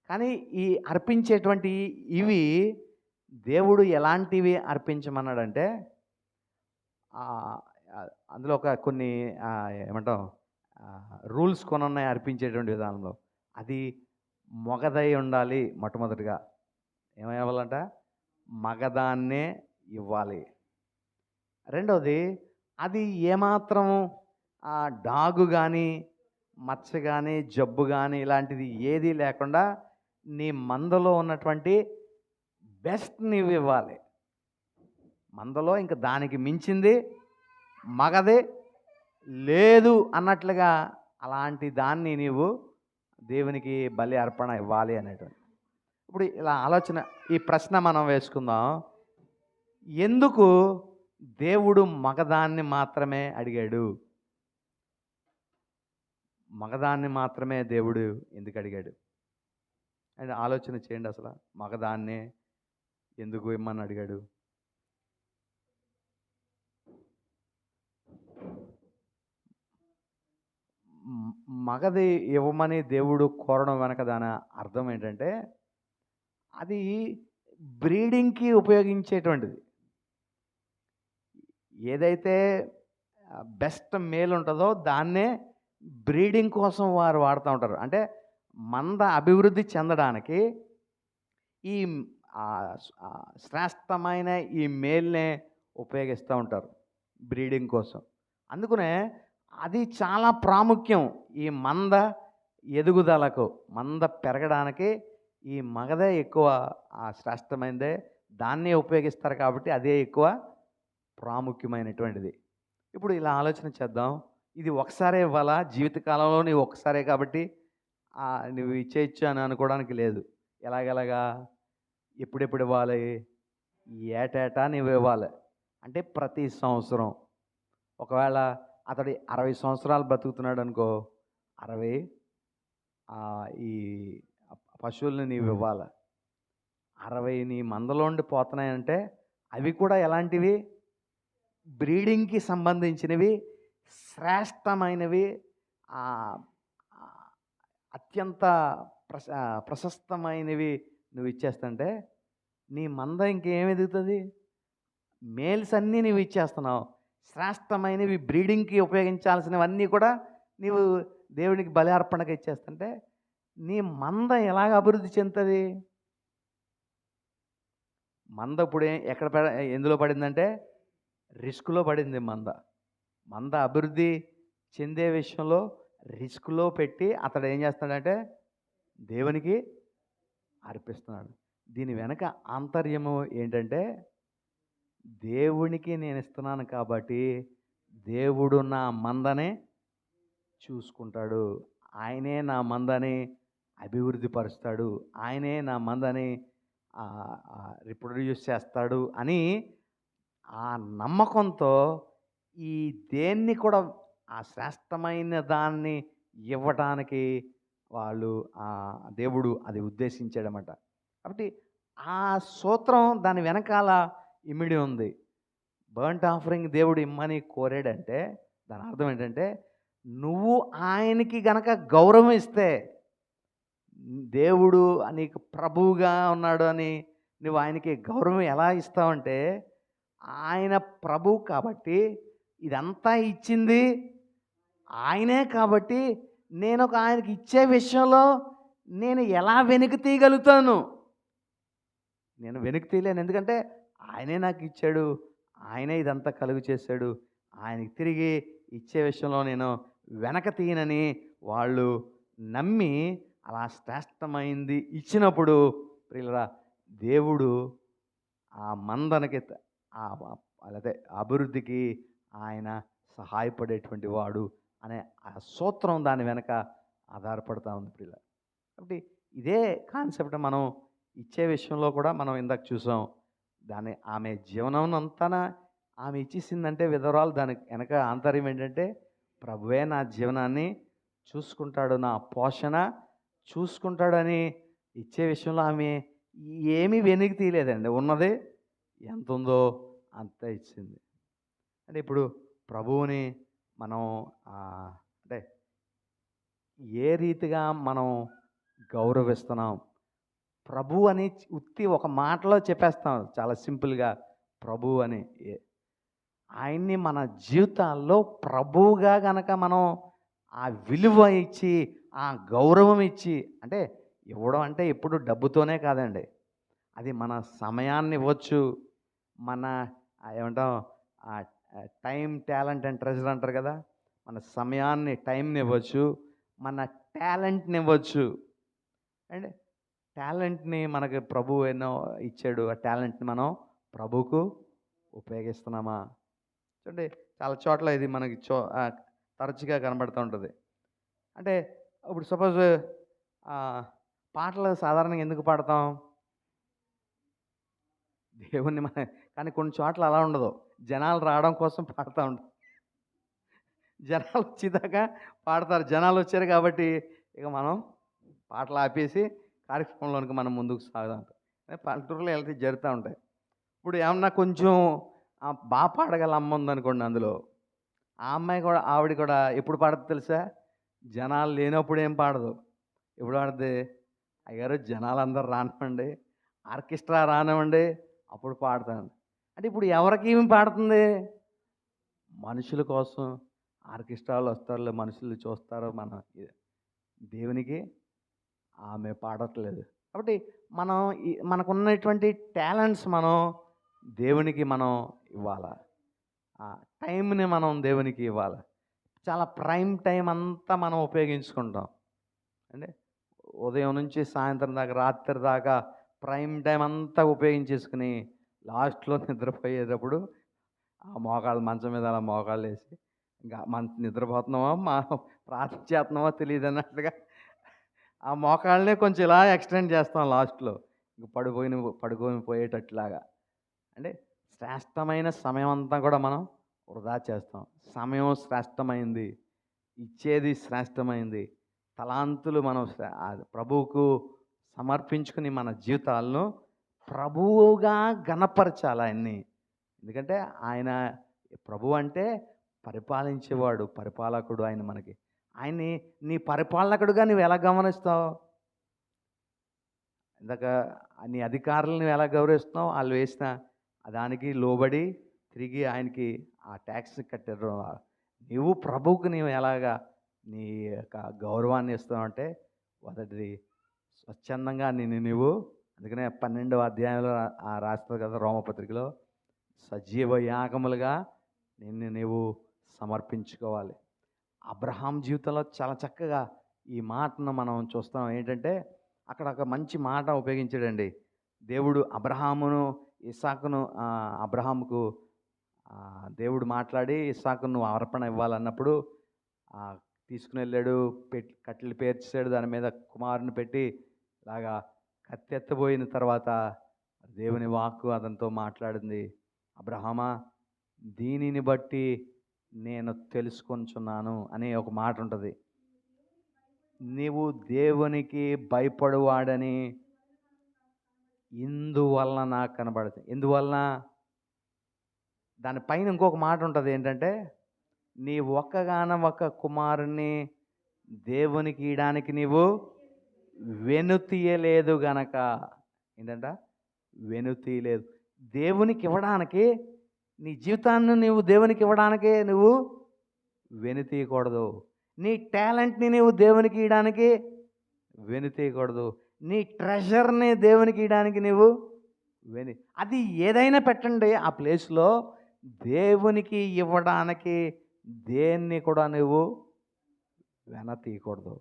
కానీ ఈ అర్పించేటువంటి ఇవి దేవుడు ఎలాంటివి అర్పించమన్నాడంటే, అందులో కొన్ని ఏమంటాం రూల్స్ కొన్ని ఉన్నాయి అర్పించేటువంటి విధానంలో. అది మగదై ఉండాలి. మొట్టమొదటిగా ఏమవ్వాలంట? మగదాన్నే ఇవ్వాలి. రెండవది, అది ఏమాత్రం డాగు కానీ మచ్చ కానీ జబ్బు కానీ ఇలాంటిది ఏది లేకుండా నీ మందలో ఉన్నటువంటి బెస్ట్ నీవు ఇవ్వాలి. మందలో ఇంకా దానికి మించింది మగదే లేదు అన్నట్లుగా అలాంటి దాన్ని నీవు దేవునికి బలి అర్పణ ఇవ్వాలి అనేటువంటి. ఇప్పుడు ఇలా ఆలోచన, ఈ ప్రశ్న మనం వేసుకుందాం. ఎందుకు దేవుడు మగదాన్ని మాత్రమే అడిగాడు? మగదాన్ని మాత్రమే దేవుడు ఎందుకు అడిగాడు అని ఆలోచన చేయండి. అసలు మగదాన్నే ఎందుకు ఇమ్మని అడిగాడు? మగది ఇవ్వమని దేవుడు కోరడం వెనక దాని అర్థం ఏంటంటే, అది బ్రీడింగ్‌కి ఉపయోగించేటువంటిది. ఏదైతే బెస్ట్ మేల్ ఉంటదో దాన్నే బ్రీడింగ్ కోసం వారు వాడుతా ఉంటారు. అంటే మంద అభివృద్ధి చెందడానికి ఈ శ్రేష్టమైన ఈ మేల్‌నే ఉపయోగిస్తూ ఉంటారు బ్రీడింగ్ కోసం. అందుకనే అది చాలా ప్రాముఖ్యం. ఈ మంద ఎదుగుదలకు, మంద పెరగడానికి ఈ మగదే ఎక్కువ శ్రేష్టమైనదే. దాన్నే ఉపయోగిస్తారు కాబట్టి అదే ఎక్కువ ప్రాముఖ్యమైనటువంటిది. ఇప్పుడు ఇలా ఆలోచన చేద్దాం. ఇది ఒకసారే ఇవ్వాలా? జీవితకాలంలో నీవు ఒక్కసారే కాబట్టి నువ్వు ఇచ్చేయచ్చు అని అనుకోవడానికి లేదు. ఎలాగెలాగా? ఎప్పుడెప్పుడు ఇవ్వాలి? ఏటేటా నువ్వు ఇవ్వాలి. అంటే ప్రతి సంవత్సరం. ఒకవేళ అతడు 60 సంవత్సరాలు బతుకుతున్నాడు అనుకో, 60 ఈ పశువుల్ని నీవు ఇవ్వాలి. 60 నీ మందలోండి పోతున్నాయంటే అవి కూడా ఎలాంటివి? బ్రీడింగ్‌కి సంబంధించినవి, శ్రేష్టమైనవి, అత్యంత ప్రశస్తమైనవి నువ్వు ఇచ్చేస్తుంటే నీ మంద ఇంకేం ఎదుగుతుంది? మేల్స్ అన్నీ నువ్వు ఇచ్చేస్తున్నావు. శ్రేష్టమైనవి బ్రీడింగ్‌కి ఉపయోగించాల్సినవన్నీ కూడా నీవు దేవునికి బలి అర్పణగా ఇచ్చేస్తుంటే నీ మంద ఎలాగ అభివృద్ధి చెందుతుంది? మంద ఇప్పుడు ఎక్కడ ఎందులో పడిందంటే రిస్క్లో పడింది మంద. మంద అభివృద్ధి చెందే విషయంలో రిస్క్లో పెట్టి అతడు ఏం చేస్తున్నాడంటే దేవునికి అర్పిస్తున్నాడు. దీని వెనక ఆంతర్యము ఏంటంటే, దేవునికి నేను ఇస్తున్నాను కాబట్టి దేవుడు నా మందని చూసుకుంటాడు. ఆయనే నా మందని అభివృద్ధి పరుస్తాడు. ఆయనే నా మందని రిప్రొడ్యూస్ చేస్తాడు అని ఆ నమ్మకంతో ఈ దేన్ని కూడా ఆ శ్రేష్టమైన దాన్ని ఇవ్వటానికి వాళ్ళు దేవుడు అది ఉద్దేశించాడనమాట. కాబట్టి ఆ సూత్రం దాని వెనకాల ఇమిడి ఉంది. బర్ంట్ ఆఫరింగ్ దేవుడు ఇమ్మని కోరాడంటే దాని అర్థం ఏంటంటే, నువ్వు ఆయనకి గనక గౌరవం ఇస్తే, దేవుడు నీకు ప్రభువుగా ఉన్నాడు అని నువ్వు ఆయనకి గౌరవం ఎలా ఇస్తావంటే, ఆయన ప్రభువు కాబట్టి ఇదంతా ఇచ్చింది ఆయనే కాబట్టి నేను ఆయనకి ఇచ్చే విషయంలో నేను ఎలా వెనక్కి తీయగలుగుతాను? నేను వెనక్కి తీయలేను. ఎందుకంటే ఆయనే నాకు ఇచ్చాడు, ఆయనే ఇదంతా కలుగు చేశాడు. ఆయనకి తిరిగి ఇచ్చే విషయంలో నేను వెనక తీయనని వాళ్ళు నమ్మి అలా శ్రేష్టమైంది ఇచ్చినప్పుడు ప్రియులరా, దేవుడు ఆ మందనకి అదే అభివృద్ధికి ఆయన సహాయపడేటువంటి వాడు అనే ఆ సూత్రం దాని వెనక ఆధారపడుతూ ఉంది ప్రియుల. కాబట్టి ఇదే కాన్సెప్ట్ మనం ఇచ్చే విషయంలో కూడా మనం ఇందాక చూసాం. దాన్ని ఆమె జీవనం అంతా ఆమె ఇచ్చేసిందంటే విధవరాలు, దానికి వెనక ఆంతర్యం ఏంటంటే, ప్రభువే నా జీవనాన్ని చూసుకుంటాడు, నా పోషణ చూసుకుంటాడని ఇచ్చే విషయంలో ఆమె ఏమీ వెనక్కి తీయలేదండి. ఉన్నది ఎంత ఉందో అంత ఇచ్చింది. అంటే ఇప్పుడు ప్రభువుని మనం అంటే ఏ రీతిగా మనం గౌరవిస్తున్నాం? ప్రభు అని ఉత్తి ఒక మాటలో చెప్పేస్తాం చాలా సింపుల్గా, ప్రభు అని. ఆయన్ని మన జీవితాల్లో ప్రభువుగా గనక మనం ఆ విలువ ఇచ్చి, ఆ గౌరవం ఇచ్చి, అంటే ఇవ్వడం అంటే ఎప్పుడు డబ్బుతోనే కాదండి. అది మన సమయాన్ని ఇవ్వచ్చు, మన ఏమంటాం టైం, టాలెంట్ అండ్ ట్రెజర్ అంటారు కదా. మన సమయాన్ని, టైంని ఇవ్వచ్చు, మన టాలెంట్ని ఇవ్వచ్చు. అండ్ టాలెంట్ని మనకి ప్రభు ఎన్నో ఇచ్చాడు. ఆ టాలెంట్ని మనం ప్రభువుకు ఉపయోగిస్తున్నామా? చూడండి, చాలా చోట్ల ఇది మనకి తరచుగా కనబడుతూ ఉంటుంది. అంటే ఇప్పుడు సపోజ్ పాటలు సాధారణంగా ఎందుకు పాడతాం? దేవుణ్ణి కానీ కొన్ని చోట్ల అలా ఉండదు. జనాలు రావడం కోసం పాడుతూ ఉంటారు. జనాలు వచ్చేదాకా పాడతారు. జనాలు వచ్చారు కాబట్టి ఇక మనం పాటలు ఆపేసి కార్యక్రమంలోనికి మనం ముందుకు సాగుదాం. పల్లెటూరులో వెళ్తే జరుగుతూ ఉంటాయి. ఇప్పుడు ఏమన్నా కొంచెం బాగా పాడగల అమ్మ ఉందనుకోండి, అందులో ఆ అమ్మాయి కూడా, ఆవిడ కూడా ఎప్పుడు పాడుతుంది తెలుసా? జనాలు లేనప్పుడు ఏం పాడదు. ఎప్పుడు పాడుద్ది? అయ్యగారు జనాలందరూ రానివ్వండి, ఆర్కెస్ట్రా రానివ్వండి, అప్పుడు పాడతాను. అంటే ఇప్పుడు ఎవరికి ఈమె పాడుతుంది? మనుషుల కోసం. ఆర్కెస్ట్రాలు వస్తారులే, మనుషులు చూస్తారు, దేవునికి ఆమె పాడట్లేదు. కాబట్టి మనం మనకున్నటువంటి టాలెంట్స్ మనం దేవునికి మనం ఇవ్వాల. ఆ టైంని మనం దేవునికి ఇవ్వాలి. చాలా ప్రైమ్ టైం అంతా మనం ఉపయోగించుకుంటాం. అంటే ఉదయం నుంచి సాయంత్రం దాకా, రాత్రి దాకా ప్రైమ్ టైం అంతా ఉపయోగించేసుకుని లాస్ట్‌లో నిద్రపోయేటప్పుడు ఆ మోకాళ్ళు మంచం మీద అలా మోకాళ్ళేసి ఇంకా నిద్రపోతున్నామో, ప్రార్థన చేస్తున్నామో తెలీదన్నట్లుగా ఆ మోకాళ్ళనే కొంచెం ఇలా ఎక్స్టెండ్ చేస్తాం లాస్ట్‌లో. ఇంక పడుకొని పోయేటట్లాగా. అంటే శ్రేష్టమైన సమయం అంతా కూడా మనం వృధా చేస్తాం. సమయం శ్రేష్టమైంది. ఇచ్చేది శ్రేష్టమైంది. తలాంతులు మనం ప్రభువుకు సమర్పించుకుని మన జీవితాలను ప్రభువుగా ఘనపరచాలి ఆయన్ని. ఎందుకంటే ఆయన ప్రభువు అంటే పరిపాలించేవాడు, పరిపాలకుడు ఆయన మనకి. ఆయన్ని నీ పరిపాలకుడుగా నువ్వు ఎలా గమనిస్తావు? ఇందాక నీ అధికారులను నువ్వు ఎలా గౌరవిస్తున్నావు? వాళ్ళు వేసిన దానికి లోబడి తిరిగి ఆయనకి ఆ ట్యాక్స్ కట్టారు. నువ్వు ప్రభువుకు నీవు ఎలాగా నీ యొక్క గౌరవాన్ని ఇస్తావు అంటే, మొదటిది స్వచ్ఛందంగా నువ్వు, అందుకనే 12వ అధ్యాయంలో రాస్తారు కదా రోమపత్రికలో, సజీవ యాగములుగా నిన్ను నీవు సమర్పించుకోవాలి. అబ్రహాం జీవితంలో చాలా చక్కగా ఈ మాటను మనం చూస్తాం. ఏంటంటే అక్కడ ఒక మంచి మాట ఉపయోగించాడండి దేవుడు. అబ్రహాముకు దేవుడు మాట్లాడి, ఇస్సాకును నువ్వు అర్పణ ఇవ్వాలన్నప్పుడు తీసుకుని వెళ్ళాడు, కట్టెలు పేర్చాడు, దాని మీద కుమారుని పెట్టి ఇలాగా కత్తెత్తబోయిన తర్వాత దేవుని వాక్కు అతనితో మాట్లాడింది, అబ్రహామా దీనిని బట్టి నేను తెలుసుకొనుచున్నాను అనే ఒక మాట ఉంటుంది. నీవు దేవునికి భయపడువాడని ఇందువలన నాకు కనబడుతుంది. ఎందువలన? దానిపైన ఇంకొక మాట ఉంటుంది. ఏంటంటే, నీ ఒక్క కుమారుణ్ణి దేవునికి ఇయడానికి నీవు వెనుతీయలేదు గనక. ఏంటంట? వెనుతీయలేదు. దేవునికి ఇవ్వడానికి, నీ జీవితాన్ని నువ్వు దేవునికి ఇవ్వడానికి నువ్వు వెనుతీయకూడదు. నీ టాలెంట్ని నువ్వు దేవునికి ఇవ్వడానికి వెనుతీయకూడదు. నీ ట్రెజర్ని దేవునికి ఇవ్వడానికి నువ్వు అది ఏదైనా పెట్టండి ఆ ప్లేస్లో, దేవునికి ఇవ్వడానికి దేన్ని కూడా నువ్వు వెనతీయకూడదు.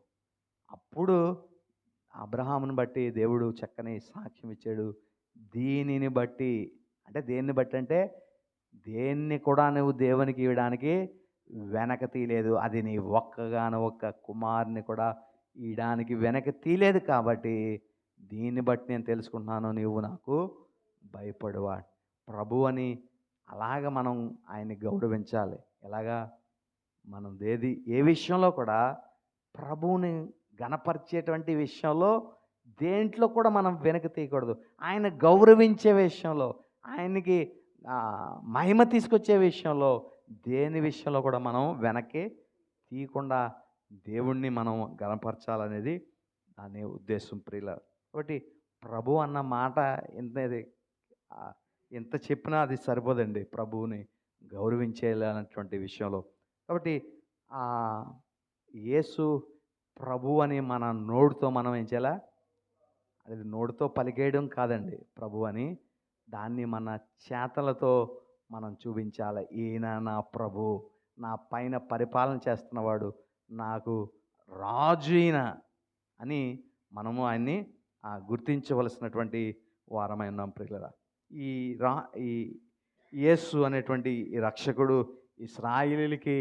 అప్పుడు అబ్రహామును బట్టి దేవుడు చక్కని సాక్ష్యం ఇచ్చాడు. దీనిని బట్టి అంటే, దేన్ని బట్టి అంటే, దేన్ని కూడా నువ్వు దేవునికి ఇవ్వడానికి వెనక తీయలేదు. అది నీ ఒక్క కుమారుని కూడా ఇవ్వడానికి వెనక తీయలేదు. కాబట్టి దీన్ని బట్టి నేను తెలుసుకుంటున్నాను, నీవు నాకు భయపడువా ప్రభు అని. అలాగ మనం ఆయన్ని గౌరవించాలి. ఎలాగా? మనం ఏ విషయంలో కూడా ప్రభువుని గణపరిచేటువంటి విషయంలో దేంట్లో కూడా మనం వెనక తీయకూడదు. ఆయన గౌరవించే విషయంలో, ఆయనకి మహిమ తీసుకొచ్చే విషయంలో, దేని విషయంలో కూడా మనం వెనక్కి తీయకుండా దేవుణ్ణి మనం గణపరచాలనేది దాని ఉద్దేశం ప్రియుల. కాబట్టి ప్రభు అన్న మాట ఎంత చెప్పినా అది సరిపోదండి ప్రభువుని గౌరవించేయాలన్నటువంటి విషయంలో. కాబట్టి యేసు ప్రభు అని మన నోటితో మనం ఏం చేయాలా? అది నోటితో పలికేయడం కాదండి ప్రభు అని, దాన్ని మన చేతలతో మనం చూపించాలి. ఈయన నా ప్రభు, నా పైన పరిపాలన చేస్తున్నవాడు, నాకు రాజు ఈయన అని మనము ఆయన్ని గుర్తించవలసినటువంటి వారమై ఉన్నాం ప్రియులరా. ఈ యేసు అనేటువంటి ఈ రక్షకుడు ఇశ్రాయేలీయులకి,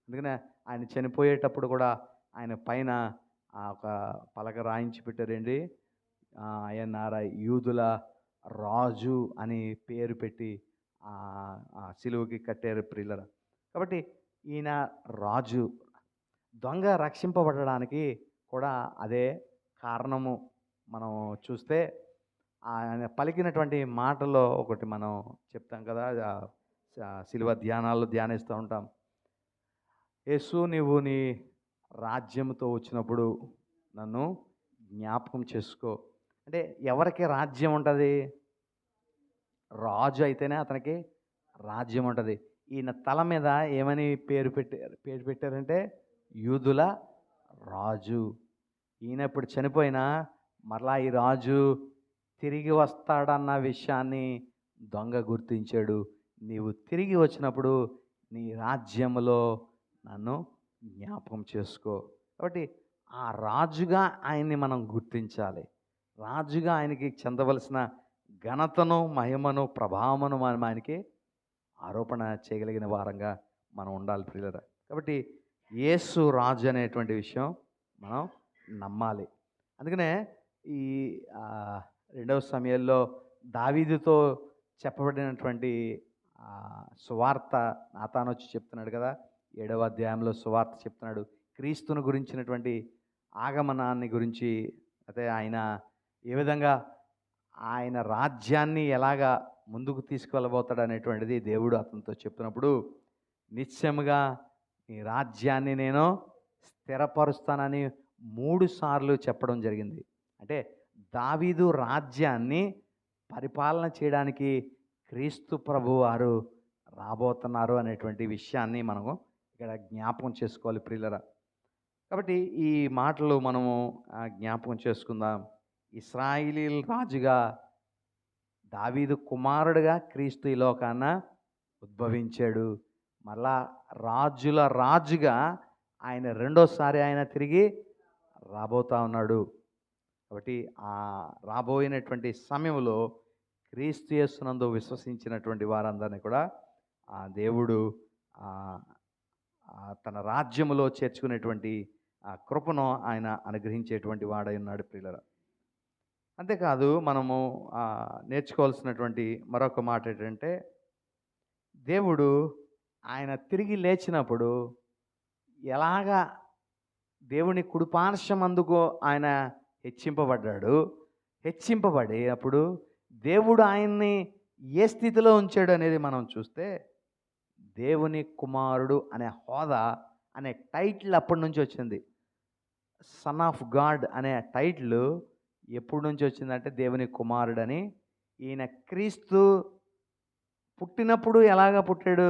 అందుకనే ఆయన చనిపోయేటప్పుడు కూడా ఆయన పైన ఒక పలక రాయించి పెట్టారండి. ఆయన యూదుల రాజు అని పేరు పెట్టి సిలువకి కట్టారు ప్రియులరా. కాబట్టి ఈయన రాజు. దొంగ రక్షింపబడడానికి కూడా అదే కారణము. మనం చూస్తే ఆయన పలికినటువంటి మాటలో ఒకటి మనం చెప్తాం కదా, సిలువ ధ్యానాల్లో ధ్యానిస్తూ ఉంటాం. యేసు, నీవు నీ రాజ్యంతో వచ్చినప్పుడు నన్ను జ్ఞాపకం చేసుకో. అంటే ఎవరికి రాజ్యం ఉంటుంది? రాజు అయితేనే అతనికి రాజ్యం ఉంటుంది. ఈయన తల మీద ఏమని పేరు పెట్టారంటే యూదుల రాజు. ఈయన ఇప్పుడు చనిపోయినా మరలా ఈ రాజు తిరిగి వస్తాడన్న విషయాన్ని దొంగ గుర్తించాడు. నీవు తిరిగి వచ్చినప్పుడు నీ రాజ్యములో నన్ను జ్ఞాపకం చేసుకో. కాబట్టి ఆ రాజుగా ఆయన్ని మనం గుర్తించాలి. రాజుగా ఆయనకి చెందవలసిన ఘనతను, మహిమను, ప్రభావమును మనం ఆయనకి ఆరోపణ చేయగలిగిన వారంగా మనం ఉండాలి ప్రియులరా. కాబట్టి యేసు రాజు అనేటువంటి విషయం మనం నమ్మాలి. అందుకనే ఈ రెండవ సమయంలో దావీదుతో చెప్పబడినటువంటి సువార్త నాతాను వచ్చి చెప్తున్నాడు కదా, 7వ అధ్యాయంలో సువార్త చెప్తున్నాడు. క్రీస్తుని గురించినటువంటి ఆగమనాన్ని గురించి, అయితే ఆయన ఏ విధంగా ఆయన రాజ్యాన్ని ఎలాగా ముందుకు తీసుకువెళ్ళబోతాడు అనేటువంటిది దేవుడు అతనితో చెప్తున్నప్పుడు, నిశ్చయముగా నీ రాజ్యాన్ని నేను స్థిరపరుస్తానని 3 సార్లు చెప్పడం జరిగింది. అంటే దావీదు రాజ్యాన్ని పరిపాలన చేయడానికి క్రీస్తు ప్రభు వారు రాబోతున్నారు అనేటువంటి విషయాన్ని మనము ఇక్కడ జ్ఞాపకం చేసుకోవాలి ప్రియులరా. కాబట్టి ఈ మాటలు మనము జ్ఞాపకం చేసుకుందాం. ఇశ్రాయేలీయుల రాజుగా దావీదు కుమారుడుగా క్రీస్తు ఈ లోకాన ఉద్భవించాడు. మళ్ళా రాజుల రాజుగా ఆయన రెండోసారి ఆయన తిరిగి రాబోతా ఉన్నాడు. కాబట్టి ఆ రాబోయినటువంటి సమయంలో క్రీస్తు యేసునందు విశ్వసించినటువంటి వారందరినీ కూడా ఆ దేవుడు తన రాజ్యములో చేర్చుకునేటువంటి ఆ కృపను ఆయన అనుగ్రహించేటువంటి వాడై ఉన్నాడు ప్రియులరా. అంతేకాదు మనము నేర్చుకోవాల్సినటువంటి మరొక మాట ఏంటంటే, దేవుడు ఆయన తిరిగి లేచినప్పుడు ఎలాగా దేవుని కుడిపార్శ్వమందుకు ఆయన హెచ్చింపబడి అప్పుడు దేవుడు ఆయన్ని ఏ స్థితిలో ఉంచాడు అనేది మనం చూస్తే, దేవుని కుమారుడు అనే హోదా, అనే టైటిల్ అప్పటి నుంచి వచ్చింది. సన్ ఆఫ్ గాడ్ అనే టైటిల్ ఎప్పటి నుంచి వచ్చిందంటే దేవుని కుమారుడని. ఈయన క్రీస్తు పుట్టినప్పుడు ఎలాగా పుట్టాడు?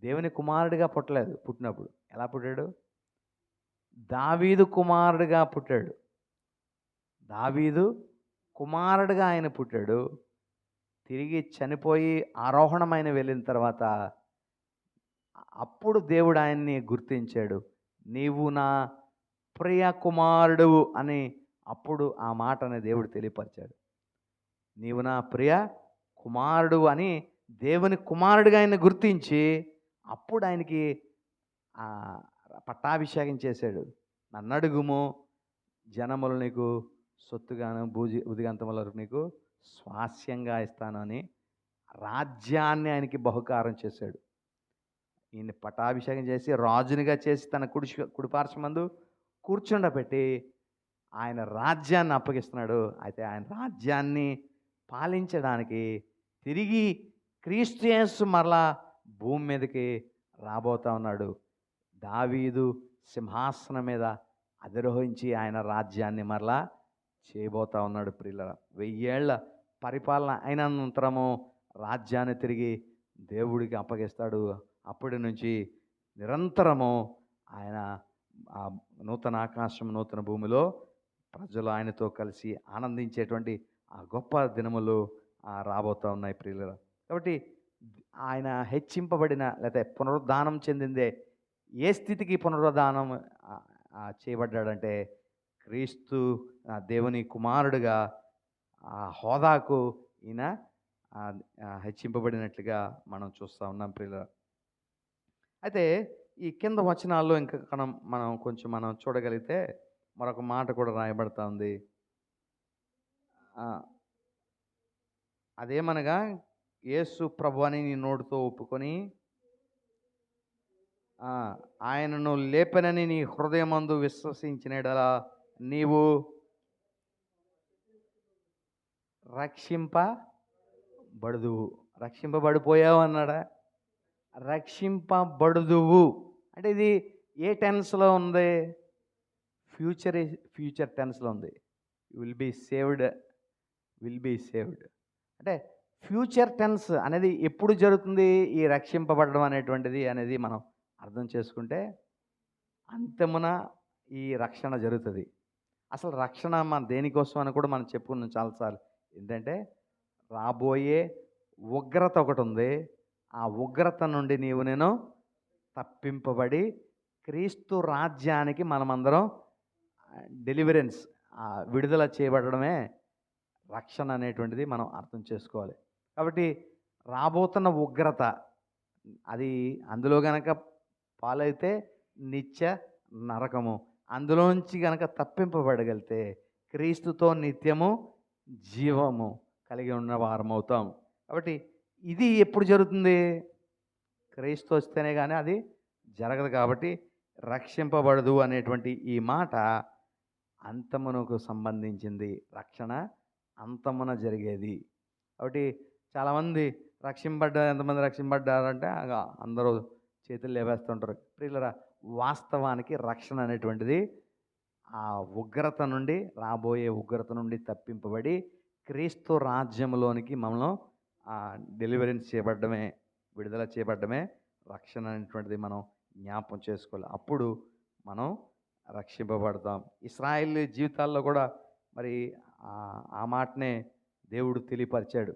దేవుని కుమారుడిగా పుట్టలేదు. పుట్టినప్పుడు ఎలా పుట్టాడు? దావీదు కుమారుడిగా పుట్టాడు. దావీదు కుమారుడిగా ఆయన పుట్టాడు. తిరిగి చనిపోయి ఆరోహణమైన వెళ్ళిన తర్వాత అప్పుడు దేవుడు ఆయన్ని గుర్తించాడు. నీవు నా ప్రియ కుమారుడు అని అప్పుడు ఆ మాటని దేవుడు తెలియపరిచాడు. నీవు నా ప్రియ కుమారుడు అని దేవుని కుమారుడిగా ఆయన గుర్తించి అప్పుడు ఆయనకి పట్టాభిషేకం చేశాడు. నన్ను అడుగుము, జనములు నీకు సొత్తుగాను, భుదిగంతములకు నీకు స్వాస్యంగా ఇస్తాను అని రాజ్యాన్ని ఆయనకి బహుకారం చేశాడు. ఈయన్ని పట్టాభిషేకం చేసి రాజునిగా చేసి తన కుడిపార్శ్వమందు కూర్చుండబెట్టి ఆయన రాజ్యాన్ని అప్పగిస్తున్నాడు. అయితే ఆయన రాజ్యాన్ని పాలించడానికి తిరిగి క్రీస్తు యేసు మరలా భూమి మీదకి రాబోతా ఉన్నాడు. దావీదు సింహాసనం మీద అధిరోహించి ఆయన రాజ్యాన్ని మరలా చేయబోతా ఉన్నాడు ప్రియులరా. 1000 ఏళ్ల పరిపాలన అయినంతరము రాజ్యాన్ని తిరిగి దేవుడికి అప్పగిస్తాడు. అప్పటి నుంచి నిరంతరము ఆయన ఆ నూతన ఆకాశం, నూతన భూమిలో ప్రజలు ఆయనతో కలిసి ఆనందించేటువంటి ఆ గొప్ప దినములు రాబోతూ ఉన్నాయి ప్రియులరా. కాబట్టి ఆయన హెచ్చింపబడిన లేకపోతే పునరుద్ధానం చెందిందే ఏ స్థితికి పునరుద్ధానం చేయబడ్డాడంటే క్రీస్తు దేవుని కుమారుడుగా ఆ హోదాకు ఈయన హెచ్చింపబడినట్లుగా మనం చూస్తూ ఉన్నాం ప్రియులరా. అయితే ఈ కింద వచనాల్లో ఇంకా మనం చూడగలిగితే మరొక మాట కూడా రాయబడతా ఉంది. అదేమనగా, యేసు ప్రభువుని నీ నోటితో ఒప్పుకొని ఆయనను లేపనని నీ హృదయమందు విశ్వసించినడలా నీవు రక్షింపబడుదువు. రక్షింపబడిపోయావు అన్నాడా? రక్షింపబడుదువు అంటే ఇది ఏ టెన్స్లో ఉంది? ఫ్యూచర్ టెన్స్లో ఉంది. Will be saved, will be saved. అంటే ఫ్యూచర్ టెన్స్ అనేది ఎప్పుడు జరుగుతుంది ఈ రక్షింపబడడం అనేది మనం అర్థం చేసుకుంటే అంతమున ఈ రక్షణ జరుగుతుంది. అసలు రక్షణ మన దేనికోసం అని కూడా మనం చెప్పుకున్నాం చాలాసార్లు. ఏంటంటే రాబోయే ఉగ్రత ఒకటి ఉంది. ఆ ఉగ్రత నుండి నేను తప్పింపబడి క్రీస్తు రాజ్యానికి మనమందరం డెలివరెన్స్, విడుదల చేయబడడమే రక్షణ అనేటువంటిది మనం అర్థం చేసుకోవాలి. కాబట్టి రాబోతున్న ఉగ్రత అది అందులో గనక పాలైతే నిత్య నరకము, అందులోంచి గనక తప్పింపబడగలిగితే క్రీస్తుతో నిత్యము జీవము కలిగి ఉన్న వారమవుతాం. కాబట్టి ఇది ఎప్పుడు జరుగుతుంది? క్రీస్తు వస్తేనే కానీ అది జరగదు. కాబట్టి రక్షింపబడదు అనేటువంటి ఈ మాట అంతమునకు సంబంధించింది. రక్షణ అంతమున జరిగేది. కాబట్టి చాలామంది ఎంతమంది రక్షింపడ్డారంటే అందరూ చేతులు లేవేస్తుంటారు. ప్రియులరా, వాస్తవానికి రక్షణ అనేటువంటిది ఆ ఉగ్రత నుండి, రాబోయే ఉగ్రత నుండి తప్పింపబడి క్రీస్తు రాజ్యంలోనికి మనల్ని డెలివరెన్స్ చేయబడ్డమే, విడుదల చేయబడ్డమే రక్షణ అనేటువంటిది మనం జ్ఞాపకం చేసుకోవాలి. అప్పుడు మనం రక్షింపబడతాం. ఇశ్రాయేల్ జీవితాల్లో కూడా మరి ఆ మాటనే దేవుడు తెలియపరిచాడు.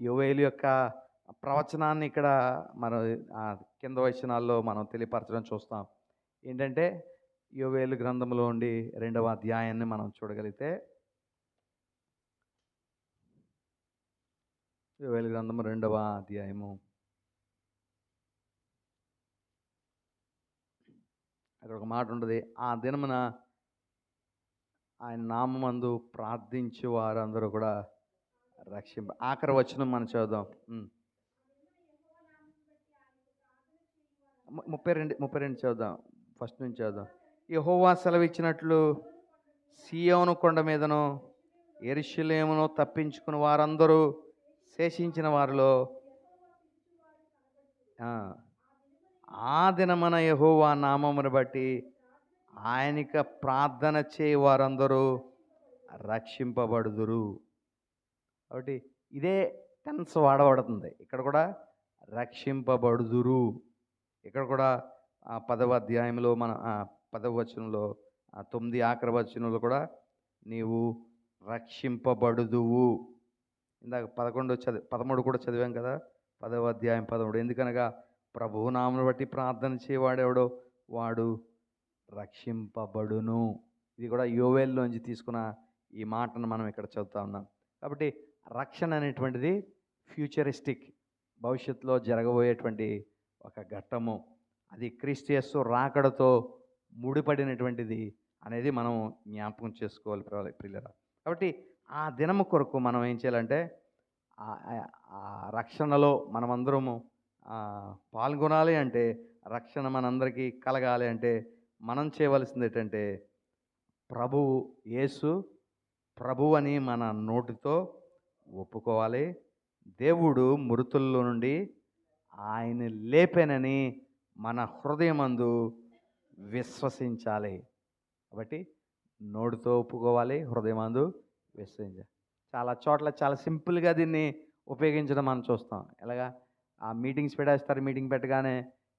యోవేలు యొక్క ప్రవచనాన్ని ఇక్కడ మనం కింద వచనాల్లో మనం తెలియపరచడం చూస్తాం. ఏంటంటే యోవేలు గ్రంథంలో ఉండి 2వ అధ్యాయాన్ని మనం చూడగలిగితే, యోవేలు గ్రంథము 2వ అధ్యాయము అక్కడ ఒక మాట ఉంటుంది. ఆ దినమున ఆయన నామమందు ప్రార్థించే వారందరూ కూడా ఆఖరి వచనం మనం చదువుదాం. 32 చదువుదాం. ఫస్ట్ నుంచి చదువుదాం. యెహోవా సెలవిచ్చినట్లు సీయోను కొండ మీదను యెరూషలేమును తప్పించుకుని వారందరూ శేషించిన వారిలో ఆ దినమున యెహోవా నామమును బట్టి ఆయనక ప్రార్థన చేయి వారందరూ రక్షింపబడుదురు. కాబట్టి ఇదే టెన్స్ వాడబడుతుంది. ఇక్కడ కూడా రక్షింపబడుదురు. ఇక్కడ కూడా 10వ అధ్యాయంలో మన 10వ వచనంలో 9 ఆఖరి వచనంలో కూడా నీవు రక్షింపబడుదువు. ఇందాక 13 కూడా చదివాం కదా. 10వ అధ్యాయం 13. ఎందుకనగా ప్రభువు నామమును బట్టి ప్రార్థన చేయవాడెవడో వాడు రక్షింపబడును. ఇది కూడా యోవేలులోంచి తీసుకున్న ఈ మాటను మనం ఇక్కడ చదువుతా ఉన్నాం. కాబట్టి రక్షణ అనేటువంటిది ఫ్యూచరిస్టిక్, భవిష్యత్తులో జరగబోయేటువంటి ఒక ఘట్టము. అది క్రీస్తు యేసు రాకడతో ముడిపడినటువంటిది అనేది మనం జ్ఞాపకం చేసుకోవాలి ప్రియులారా. కాబట్టి ఆ దినము కొరకు మనం ఏం చేయాలంటే ఆ రక్షణలో మనమందరము పాల్గొనాలి అంటే, రక్షణ మనందరికీ కలగాలి అంటే మనం చేయవలసింది ఏంటంటే ప్రభువు యేసు ప్రభు అని మన నోటితో ఒప్పుకోవాలి. దేవుడు మృతుల్లో నుండి ఆయన లేపెనని మన హృదయమందు విశ్వసించాలి. కాబట్టి నోటితో ఒప్పుకోవాలి, హృదయమందు విశ్వసించాలి. చాలా చోట్ల చాలా సింపుల్గా దీన్ని ఉపయోగించడం మనం చూస్తాం. ఎలాగా మీటింగ్స్ పెట్టేస్తారు. మీటింగ్ పెట్టగానే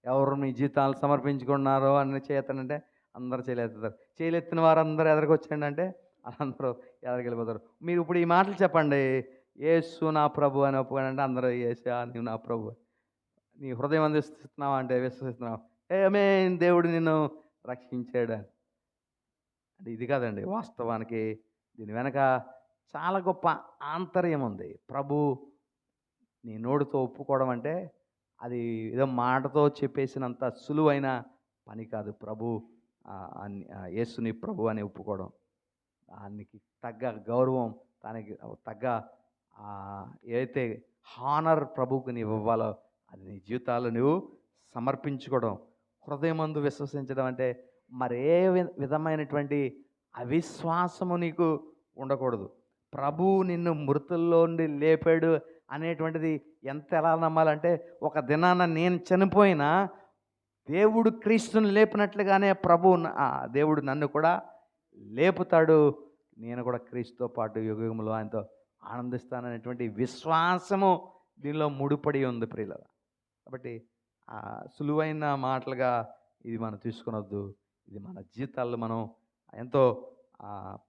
ఎవరు మీ జీతాలు సమర్పించుకున్నారో అని చేయతానంటే అందరూ చేయలేస్తారు. చేయలెత్తిన వారందరూ ఎదరికి వచ్చాయండి అంటే అందరూ ఎదరికి వెళ్ళిపోతారు. మీరు ఇప్పుడు ఈ మాటలు చెప్పండి, యేసు నా ప్రభు అని ఒప్పుకోనంటే అందరూ యేసా నీవు నా ప్రభు, నీ హృదయం అందిస్తున్నావా అంటే విశ్వసిస్తున్నావు, ఆమేన్ దేవుడు నిన్ను రక్షించాడు అంటే ఇది కాదండి. వాస్తవానికి దీని వెనక చాలా గొప్ప ఆంతర్యం ఉంది. ప్రభు నీ నోటితో ఒప్పుకోవడం అంటే అది ఏదో మాటతో చెప్పేసినంత సులువైన పని కాదు. యేసుని ప్రభు అని ఒప్పుకోవడం, దానికి తగ్గ గౌరవం, దానికి తగ్గ ఏదైతే హానర్ ప్రభువుకు నీవు ఇవ్వాలో అది నీ జీవితాలు నువ్వు సమర్పించుకోవడం. హృదయమందు విశ్వసించడం అంటే మరే విధమైనటువంటి అవిశ్వాసము నీకు ఉండకూడదు. ప్రభువు నిన్ను మృతుల్లో నుండి లేపాడు అనేటువంటిది ఎలా నమ్మాలంటే, ఒక దినాన నేను చనిపోయినా దేవుడు క్రీస్తుని లేపినట్లుగానే దేవుడు నన్ను కూడా లేపుతాడు, నేను కూడా క్రీస్తుతో పాటు యుగయుగములో ఆయనతో ఆనందిస్తాననేటువంటి విశ్వాసము దీనిలో ముడిపడి ఉంది ప్రియులారా. కాబట్టి సులువైన మాటలుగా ఇది మనం తీసుకొనొద్దు. ఇది మన జీవితాల్లో మనం ఎంతో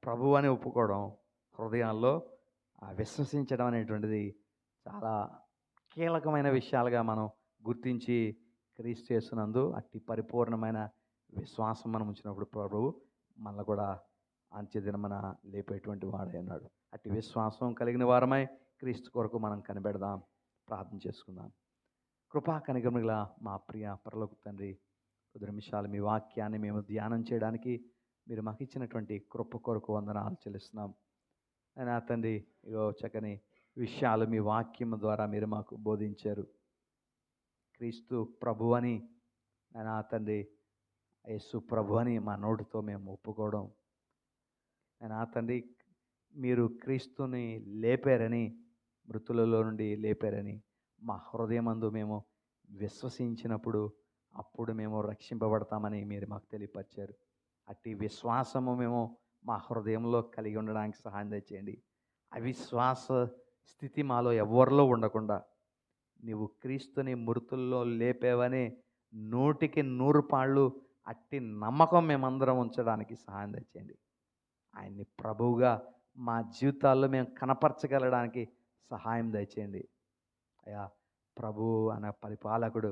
ప్రభువు అని ఒప్పుకోవడం, హృదయాల్లో విశ్వసించడం అనేటువంటిది చాలా కీలకమైన విషయాలుగా మనం గుర్తించి క్రీస్తు యేసునందు అట్టి పరిపూర్ణమైన విశ్వాసం మనం ఉంచినప్పుడు ప్రభువు మనల్ని కూడా అంత్యదినమున లేపేటువంటి వాడై ఉన్నాడు. అట్టి విశ్వాసం కలిగిన వారమై క్రీస్తు కొరకు మనం కనిపెడదాం, ప్రార్థన చేసుకుందాం. కృపా కనికరముగల మా ప్రియ పరలోక తండ్రి, కొద్ది నిమిషాలు మీ వాక్యాన్ని మేము ధ్యానం చేయడానికి మీరు మాకు ఇచ్చినటువంటి కృప కొరకు వందనాలు చెల్లిస్తున్నాం. అయినా తండ్రి, ఇగో చక్కని విషయాలు మీ వాక్యం ద్వారా మీరు మాకు బోధించారు. క్రీస్తు ప్రభు అని, అయినా తండ్రి, యేసు ప్రభు అని మా నోటితో మేము ఒప్పుకోవడం, అయినా తండ్రి, మీరు క్రీస్తుని లేపారని, మృతులలో నుండి లేపారని మా హృదయమందు మేము విశ్వసించినప్పుడు అప్పుడు మేము రక్షింపబడతామని మీరు మాకు తెలియపరిచారు. అట్టి విశ్వాసము మేము మా హృదయంలో కలిగి ఉండడానికి సహాయం దయచేయండి. అవిశ్వాస స్థితి మాలో ఎవరిలో ఉండకుండా నీవు క్రీస్తుని మృతుల్లో లేపేవని 100కి 100 పాళ్ళు అట్టి నమ్మకం మేమందరం ఉంచడానికి సహాయం దయచేయండి. ఆయన్ని ప్రభువుగా మా జీవితాల్లో మేము కనపరచగలడానికి సహాయం దయచేయండి. అయ్యా, ప్రభువు అనే పరిపాలకుడు,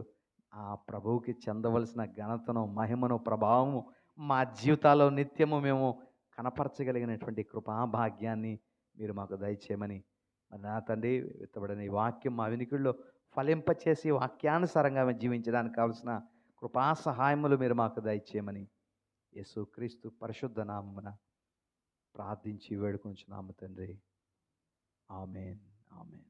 ఆ ప్రభువుకి చెందవలసిన ఘనతను, మహిమను, ప్రభావము మా జీవితాల్లో నిత్యము మేము కనపరచగలిగినటువంటి కృపాభాగ్యాన్ని మీరు మాకు దయచేయమని, మరి నా తండ్రి, విత్తబడిన ఈ వాక్యం మా వినికిడిలో ఫలింపచేసి వాక్యానుసారంగా మేము జీవించడానికి కావలసిన కృపా సహాయములు మీరు మాకు దయచేయమని యేసుక్రీస్తు పరిశుద్ధ నామమున ప్రార్థించి వేడుకొంచున్నాము తండ్రి. ఆమేన్, ఆమేన్.